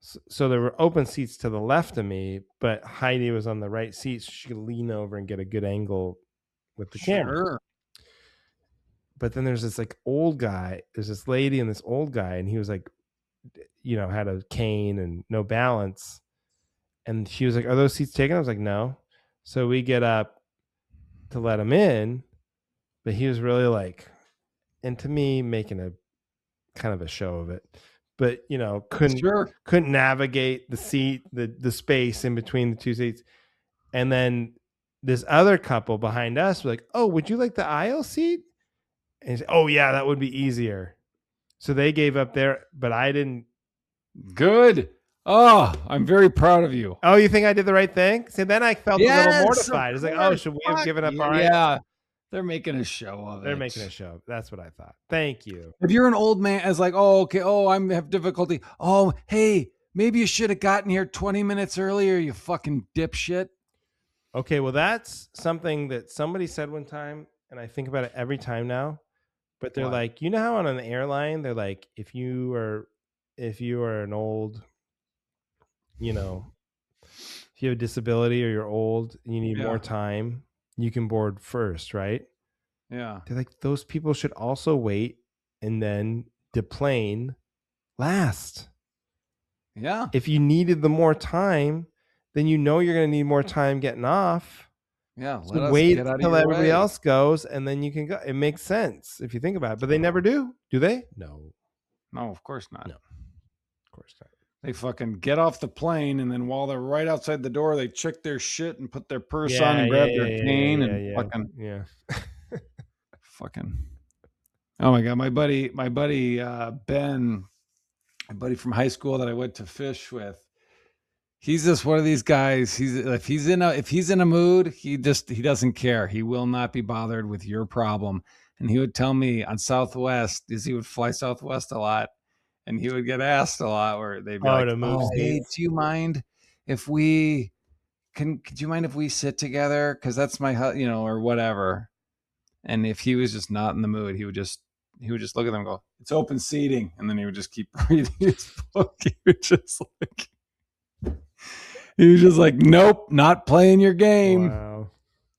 So there were open seats to the left of me, but Heidi was on the right seat, so she could lean over and get a good angle with the camera. But then there's this like old guy. There's this lady and this old guy, and he was like, had a cane and no balance. And she was like, "Are those seats taken?" I was like, "No." So we get up to let him in, but he was really like, and to me, making a kind of a show of it. But couldn't navigate the seat, the space in between the two seats. And then this other couple behind us were like, "Oh, would you like the aisle seat?" And he said, "Oh yeah, that would be easier." So they gave up there, but I didn't. Good. Oh, I'm very proud of you. Oh, you think I did the right thing? So then I felt a little mortified. It's like, oh, should we have given up our? Yeah, they're making a show of it. They're making a show. That's what I thought. Thank you. If you're an old man, it's like, oh, okay, oh, I have difficulty. Oh, hey, maybe you should have gotten here 20 minutes earlier, you fucking dipshit. Okay, well, that's something that somebody said one time, and I think about it every time now. But they're like, you know how on an airline, they're like, if you are an old, if you have a disability or you're old and you need more time, you can board first, right? Yeah. They're like, those people should also wait and then deplane last. Yeah. If you needed the more time, then you're going to need more time getting off. Yeah. So wait until everybody else goes, and then you can go. It makes sense if you think about it, but they never do. Do they? No. No, of course not. No, of course not. They fucking get off the plane, and then while they're right outside the door, they check their shit and put their purse on and grab their cane and fucking. Yeah. Fucking. Oh my God. My buddy, Ben, my buddy from high school that I went to fish with. He's just one of these guys. If he's in a mood, he doesn't care. He will not be bothered with your problem. And he would tell me on Southwest, he would fly Southwest a lot, and he would get asked a lot where they'd be like, "Oh, hey, do you mind if we could you mind if we sit together? Because that's my or whatever." And if he was just not in the mood, he would just look at them and go, "It's open seating," and then he would just keep reading his book. He was just like, nope, not playing your game. Wow.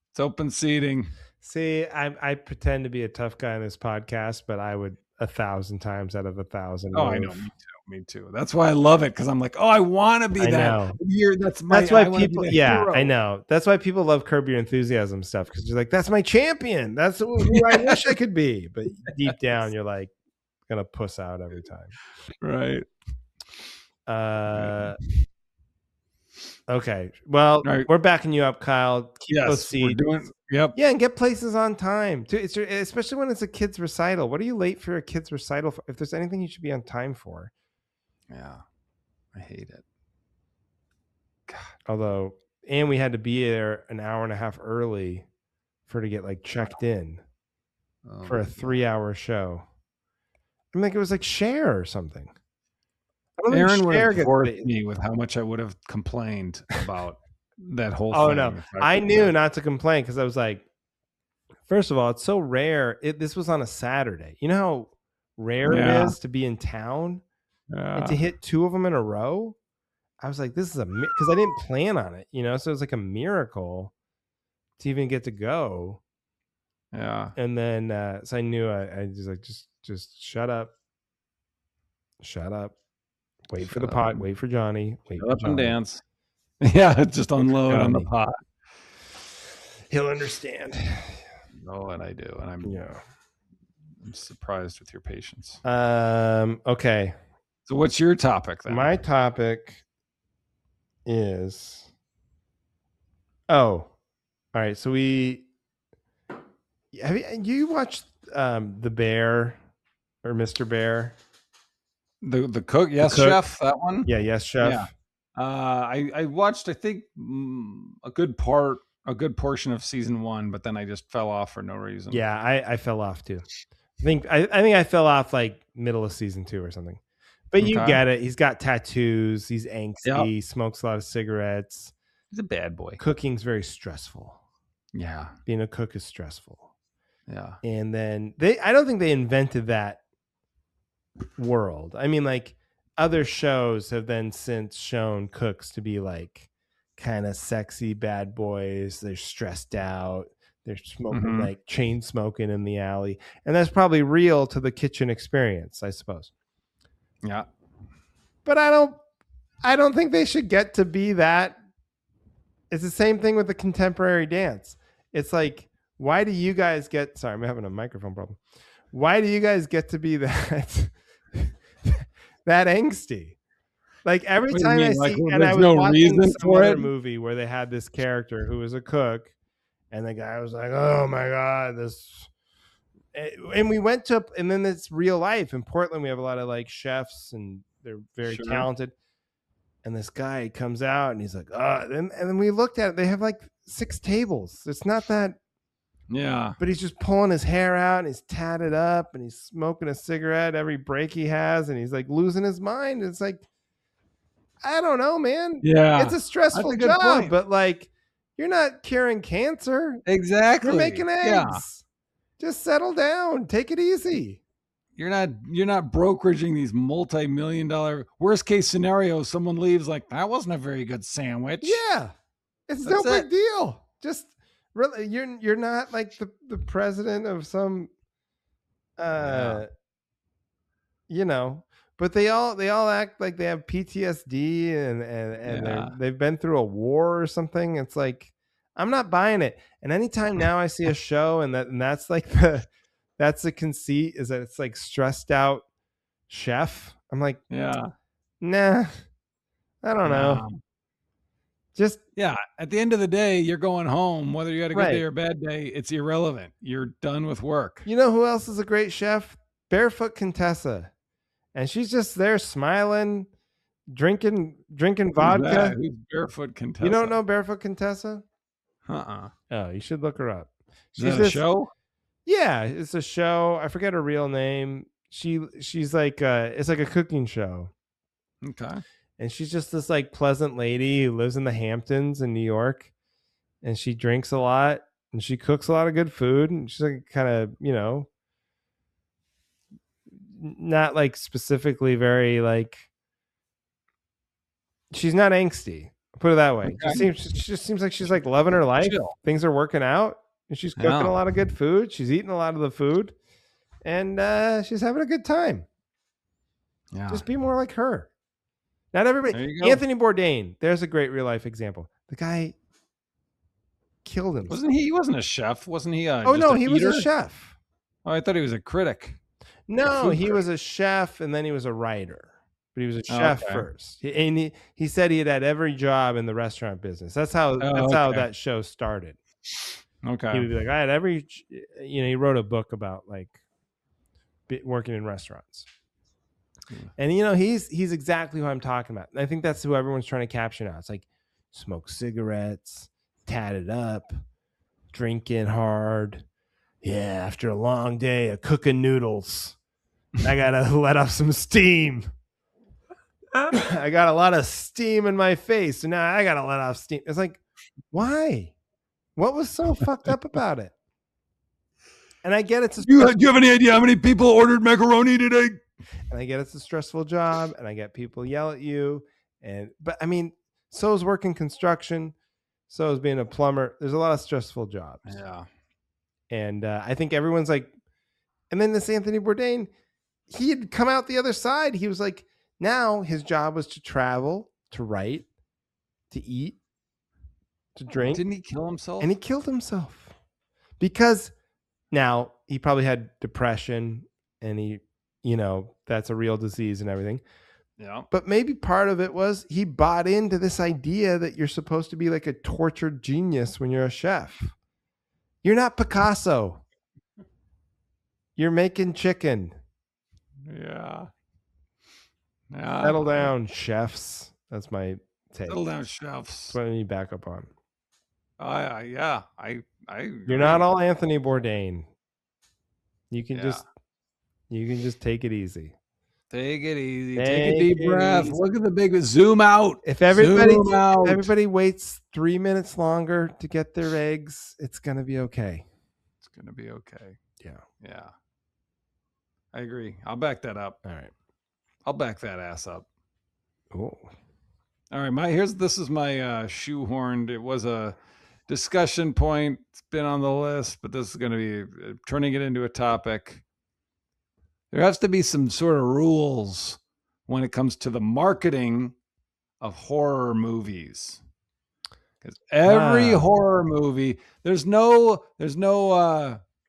It's open seating. See, I pretend to be a tough guy on this podcast, but I would 1,000 times out of 1,000. Oh, I know. Me too. That's why I love it, because I'm like, oh, I want to be that. That's why people. Yeah, I know. That's why people love Curb Your Enthusiasm stuff, because you're like, that's my champion. That's who I wish I could be. But deep down, you're like gonna puss out every time. Right. Okay. Well, we're backing you up, Kyle. Keep those seats. Yep. Yeah, and get places on time too. Especially when it's a kid's recital. What are you late for a kid's recital for? If there's anything you should be on time for. Yeah, I hate it. God. And we had to be there an hour and a half early for to get like checked in for a 3-hour show. I think it was like Cher or something. Aaron would have forced me with how much I would have complained about that whole Oh no, thing. I knew not to complain because I was like, first of all, it's so rare. This was on a Saturday. You know how rare it Yeah. is to be in town and to Yeah. hit 2 of them in a row. I was like, this is because I didn't plan on it, so it was like a miracle to even get to go. Yeah. And then so I knew I just like just shut up, wait for the pot, wait for Johnny, wait Shut for up and Johnny. dance. Yeah, just unload on the Johnny. pot. He'll understand. Oh, and I do, and I'm surprised with your patience. Okay. So what's your topic then? My topic is all right. So have you watched The Bear or Mr. Bear? The cook, yes, Cook. chef, that one. Yeah, yes, chef. Yeah. I watched, I think, a good portion of season 1, but then I just fell off for no reason. Yeah, I fell off too. I think I fell off like middle of season 2 or something. But you get it. He's got tattoos. He's angsty. Smokes a lot of cigarettes. He's a bad boy. Cooking's very stressful. Yeah. Being a cook is stressful. Yeah. And then I don't think they invented that world. I mean, like other shows have then since shown cooks to be like kind of sexy bad boys. They're stressed out. They're smoking like chain smoking in the alley. And that's probably real to the kitchen experience, I suppose. Yeah. But I don't think they should get to be that. It's the same thing with the contemporary dance. It's like, why do you guys get, sorry, I'm having a microphone problem. Why do you guys get to be that that angsty? Like every time I see, and I was watching some other movie where they had this character who was a cook, and the guy was like, "Oh my god, this," and we went to, and then it's real life in Portland. We have a lot of like chefs, and they're very talented. And this guy comes out, and he's like, and then we looked at it. They have like 6 tables. It's not that. Yeah. But he's just pulling his hair out, and he's tatted up, and he's smoking a cigarette every break he has, and he's like losing his mind. It's like, I don't know, man. Yeah. It's a stressful job, but like, you're not curing cancer. Exactly. You're making eggs. Yeah. Just settle down. Take it easy. You're not brokeraging these multi-million-dollar worst case scenarios. Someone leaves like, that wasn't a very good sandwich. Yeah. It's no big deal. Just really, you're not like the president of some but they all act like they have PTSD and they've been through a war or something. It's like, I'm not buying it. And anytime now I see a show and that's like that's the conceit, is that it's like stressed out chef. I'm like, nah, I don't know. Just at the end of the day, you're going home, whether you had a good day or a bad day, it's irrelevant. You're done with work. You know who else is a great chef? Barefoot Contessa. And she's just there smiling, drinking vodka. Who's Barefoot Contessa? You don't know Barefoot Contessa? Oh, you should look her up. She's a show? Yeah, it's a show. I forget her real name. She's like it's like a cooking show. Okay. And she's just this like pleasant lady who lives in the Hamptons in New York, and she drinks a lot and she cooks a lot of good food, and she's like kind of, not like specifically very like, she's not angsty. Put it that way. Okay. She just seems like she's like loving her life. Things are working out, and she's cooking a lot of good food. She's eating a lot of the food, and she's having a good time. Yeah. Just be more like her. Not everybody. Anthony Bourdain. There's a great real life example. The guy killed himself. Wasn't he? He wasn't a chef. Wasn't he? He was a chef. Oh, I thought he was a critic. No, he was a chef, and then he was a writer. But he was a chef first. And he said he had every job in the restaurant business. That's how that show started. Okay. He would be like, I had every. He wrote a book about like working in restaurants. And he's exactly who I'm talking about. I think that's who everyone's trying to capture now. It's like smoke cigarettes, tatted up, drinking hard. Yeah, after a long day of cooking noodles, I gotta let off some steam. I got a lot of steam in my face, so now I gotta let off steam. It's like, Why? What was so fucked up about it? And I get it's a Do you stressful, have any idea how many people ordered macaroni today? and I get it's a stressful job, and I get people yell at you, but I mean, so is working construction, so is being a plumber. There's a lot of stressful jobs, Yeah. and I think everyone's like, and then this Anthony Bourdain, he had come out the other side. He was like, now his job was to travel, to write, to eat, to drink, Didn't he kill himself? and he killed himself because now he probably had depression, and that's a real disease and everything. Yeah. But maybe part of it was he bought into this idea that you're supposed to be like a tortured genius when you're a chef. You're not Picasso. You're making chicken. Yeah. Settle down, chefs. That's my take. Settle down, chefs. That's what I need backup on. Yeah. I You're not all Anthony Bourdain. You can just take it easy. Take it easy. Take a deep breath. Easy. Look at the big zoom out. If everybody Zoom out. waits 3 minutes longer to get their eggs, it's gonna be okay. It's gonna be okay. Yeah. Yeah. I agree. I'll back that up. All right. I'll back that ass up. Oh. All right. This is my shoehorned. It was a discussion point. It's been on the list, but this is going to be turning it into a topic. There has to be some sort of rules when it comes to the marketing of horror movies. Because every horror movie, there's no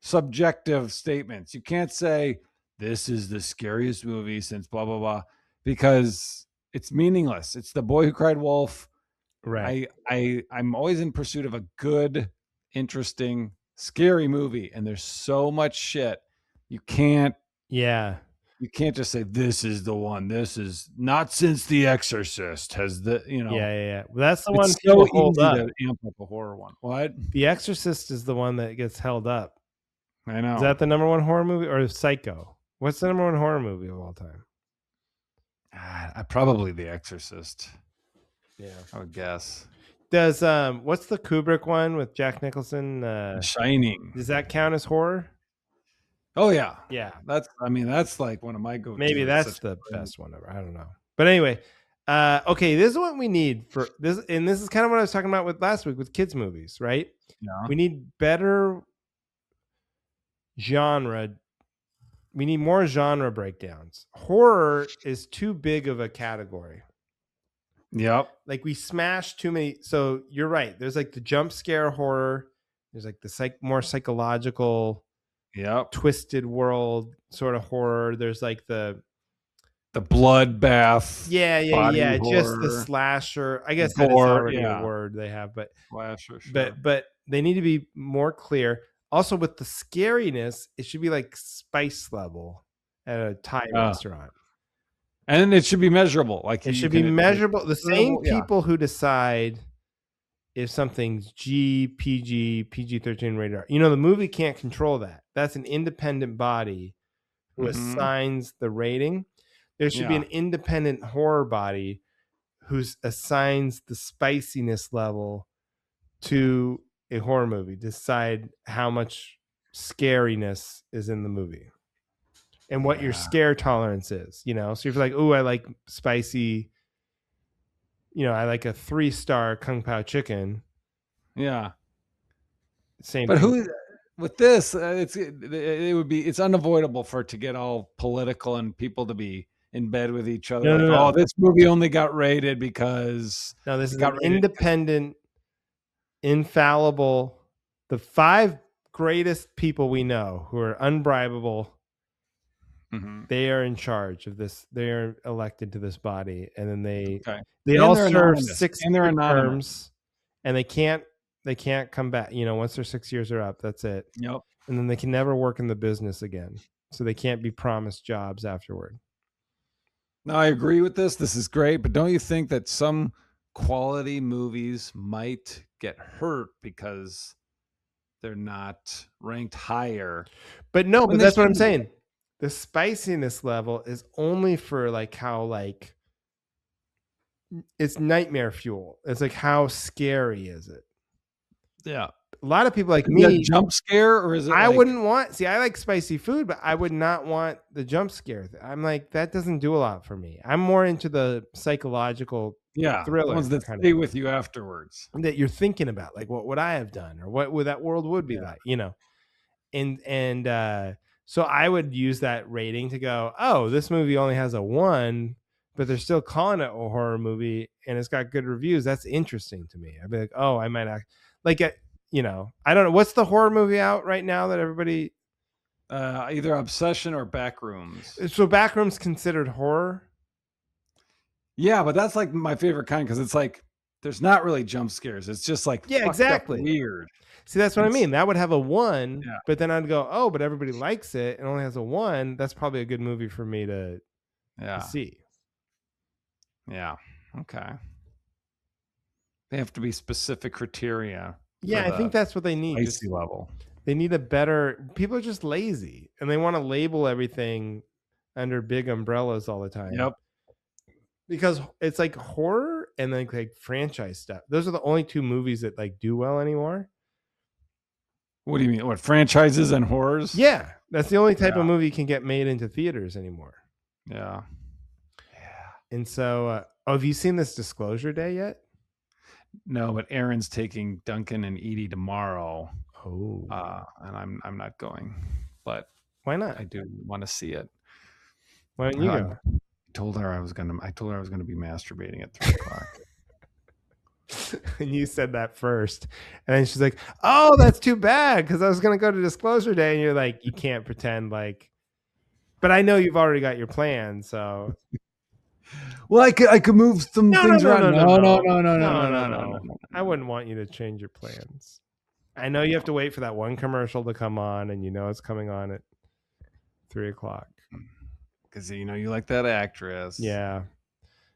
subjective statements. You can't say this is the scariest movie since blah blah blah, because it's meaningless. It's The Boy Who Cried Wolf. Right. I'm always in pursuit of a good, interesting, scary movie, and there's so much shit. You can't just say this is the one. This is not since The Exorcist has the Yeah. Well, that's the it's one so people hold easy up. to amp up a horror one. What? The Exorcist is the one that gets held up. I know. Is that the number one horror movie, or Psycho? What's the number one horror movie of all time? Probably The Exorcist. Yeah, I would guess. Does what's the Kubrick one with Jack Nicholson? Shining. Does that count as horror? Oh yeah. Yeah. That's like one of my go-to. Maybe that's the best one ever. I don't know. But anyway, okay, this is what we need for this, and this is kind of what I was talking about with last week with kids movies, right? Yeah. We need better genre. We need more genre breakdowns. Horror is too big of a category. Yep. Like we smash too many. So you're right. There's like the jump scare horror. There's like the more psychological, twisted world sort of horror. There's like the bloodbath. Yeah. Horror. Just the slasher. I guess that's already a word they have, but slasher. Sure. But they need to be more clear. Also, with the scariness, it should be like spice level at a Thai restaurant. And it should be measurable. Like it should be measurable. The same people who decide if something's G, PG, PG-13 rated R. The movie can't control that. That's an independent body who assigns the rating. There should be an independent horror body who assigns the spiciness level to a horror movie. Decide how much scariness is in the movie. And what your scare tolerance is, So if you're like, oh, I like spicy, I like a 3-star Kung Pao chicken. Yeah. Same. But thing. With this, it's unavoidable for it to get all political and people to be in bed with each other. No. Oh, this movie only got rated because. No, this is an independent, infallible, the 5 greatest people we know who are unbribable. They are in charge of this. They are elected to this body, and then they all serve 6 terms, and they can't come back. Once their 6 years are up, that's it. Yep. And then they can never work in the business again, so they can't be promised jobs afterward. No, I agree with this. This is great, but don't you think that some quality movies might get hurt because they're not ranked higher? But no, but that's what I'm saying. The spiciness level is only for like how like it's nightmare fuel. It's like, how scary is it? Yeah. A lot of people like Is that me, jump scare or is it I like wouldn't want. See, I like spicy food, but I would not want the jump scare. I'm like, that doesn't do a lot for me. I'm more into the psychological yeah, the ones thriller that kind of stay with you afterwards? that you're thinking about, like what would I have done, or what would that world would be Yeah. like, you know? And so I would use that rating to go, oh, this movie only has a 1, but they're still calling it a horror movie, and it's got good reviews. That's interesting to me. I'd be like, oh, I might act like it. You know, I don't know what's the horror movie out right now that everybody. Either Obsession or Backrooms. So Backrooms considered horror. Yeah, but that's like my favorite kind because it's like there's not really jump scares. It's just like Yeah, fucked up exactly. weird. See, that's what I It's mean. That would have a 1, yeah. but then I'd go, oh, but everybody likes it and only has a 1. That's probably a good movie for me to Yeah. see. Yeah. Okay. They have to be specific criteria. Yeah, I think that's what they need. Spicy level. They need a better. People are just lazy and they want to label everything under big umbrellas all the time. Yep. Because it's like horror and then like franchise stuff. Those are the only 2 movies that like do well anymore. What do you mean? What, franchises and horrors? Yeah, that's the only type Yeah. of movie can get made into theaters anymore. Yeah. And so, have you seen this Disclosure Day yet? No, but Aaron's taking Duncan and Edie tomorrow. Oh, And I'm not going, but why not? I do want to see it. Why don't you go? I told her I was gonna be masturbating at 3:00. And you said that first, and then she's like, "Oh, that's too bad because I was gonna go to Disclosure Day," and you're like, "You can't pretend like." But I know you've already got your plan, so. Well, I could move some things around. No. I wouldn't want you to change your plans. I know you have to wait for that one commercial to come on, and you know it's coming on at 3:00. Because you know you like that actress. Yeah,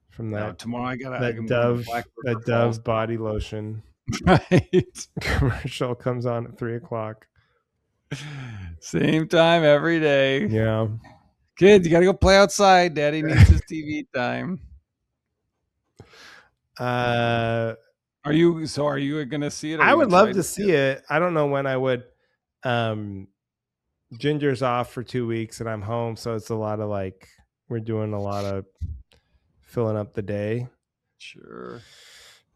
from that tomorrow I that Dove body lotion right commercial comes on at 3:00. Same time every day. Yeah, kids, you gotta go play outside. Daddy needs his TV time. Are you gonna see it? I would love to see it. I don't know when I would. Ginger's off for 2 weeks and I'm home, so it's a lot of like we're doing a lot of filling up the day. Sure.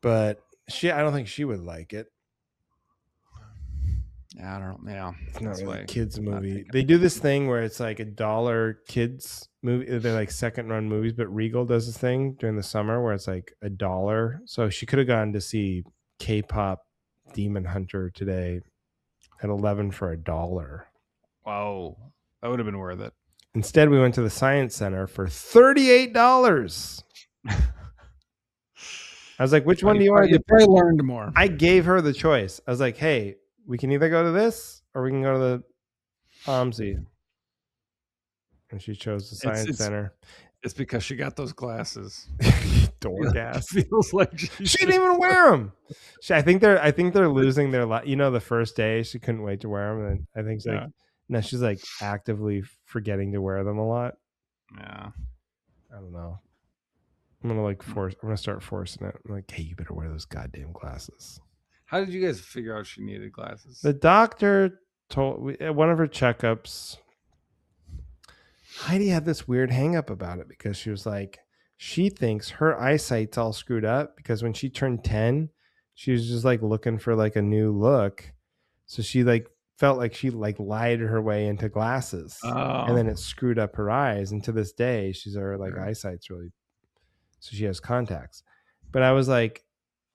But I don't think she would like it. Yeah, I don't know. Yeah. It's not really a kids movie. They do this thing where it's like $1 kids movie. They're like second run movies, but Regal does this thing during the summer where it's like $1. So she could have gone to see K-pop Demon Hunter today at 11 for $1. Wow. That would have been worth it. Instead, we went to the Science Center for $38. I was like, which one do you want to do? You probably learned more. I gave her the choice. I was like, hey, we can either go to this or we can go to the OMSI. And she chose the Science Center. It's because she got those glasses. Dork ass. Feels like she didn't even wear them. I think they're losing their the first day she couldn't wait to wear them, and I think she's like actively forgetting to wear them a lot. Yeah. I don't know. I'm gonna start forcing it. I'm like, hey, you better wear those goddamn glasses. How did you guys figure out she needed glasses? The doctor told at one of her checkups. Heidi had this weird hang up about it because she was like, she thinks her eyesight's all screwed up because when she turned 10, she was just like looking for like a new look. So she like felt like she like lied her way into glasses. And then it screwed up her eyes. And to this day, her like eyesight's really, so she has contacts. But I was like,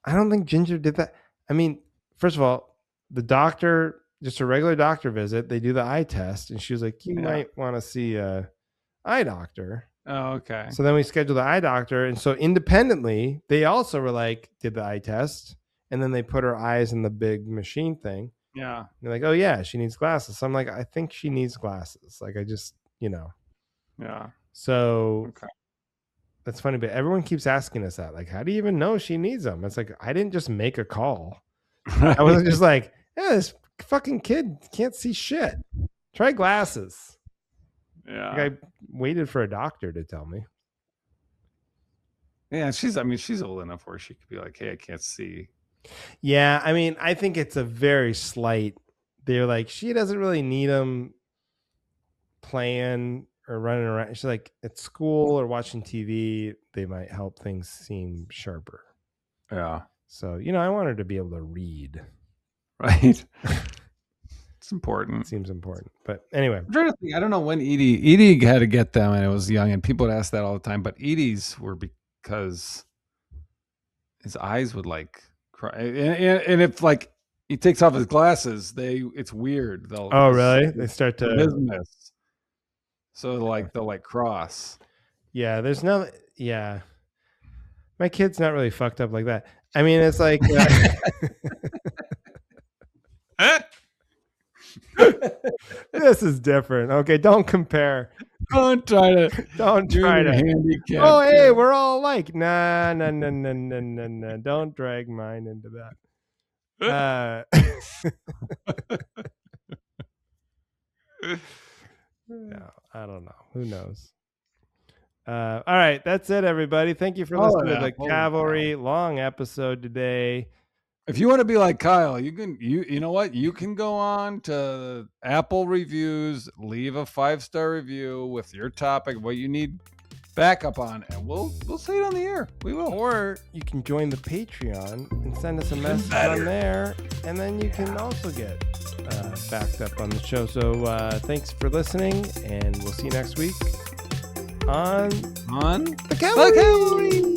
I don't think Ginger did that. I mean, first of all, the doctor, just a regular doctor visit, they do the eye test. And she was like, you might want to see a eye doctor. Oh, okay. So then we scheduled the eye doctor. And so independently, they also were like, did the eye test. And then they put her eyes in the big machine thing. Yeah. And they're like, oh, yeah, she needs glasses. So I'm like, I think she needs glasses. Like, I just, Yeah. So okay. That's funny. But everyone keeps asking us that. Like, how do you even know she needs them? It's like, I didn't just make a call. I wasn't just like, yeah, this fucking kid can't see shit. Try glasses. Yeah. Like I waited for a doctor to tell me. Yeah, she's old enough where she could be like, hey, I can't see. Yeah, I mean, I think it's a very slight. They're like, she doesn't really need him playing or running around. She's like, at school or watching TV, they might help things seem sharper. Yeah. So, I want her to be able to read. Right. It's important. Seems important. But anyway. I'm trying to think. I don't know when Edie had to get them and it was young, and people would ask that all the time. But Edie's were because his eyes would like cry. And if like he takes off his glasses, it's weird. Oh, really? They start to business. So they'll like cross. Yeah, there's no. Yeah, my kid's not really fucked up like that. I mean, it's like. This is different. Okay, don't compare. Don't try to handicap. Oh, hey, we're all alike. Nah. Don't drag mine into that. No, I don't know. Who knows? All right, that's it, everybody. Thank you for listening to the Cavalry long episode today. If you want to be like Kyle, you know what? You can go on to Apple Reviews, leave a 5-star review with your topic, what you need backup on, and we'll say it on the air. We will. Or you can join the Patreon and send us a message on there, and then you can also get backed up on the show. So thanks for listening, and we'll see you next week on the Cavalry.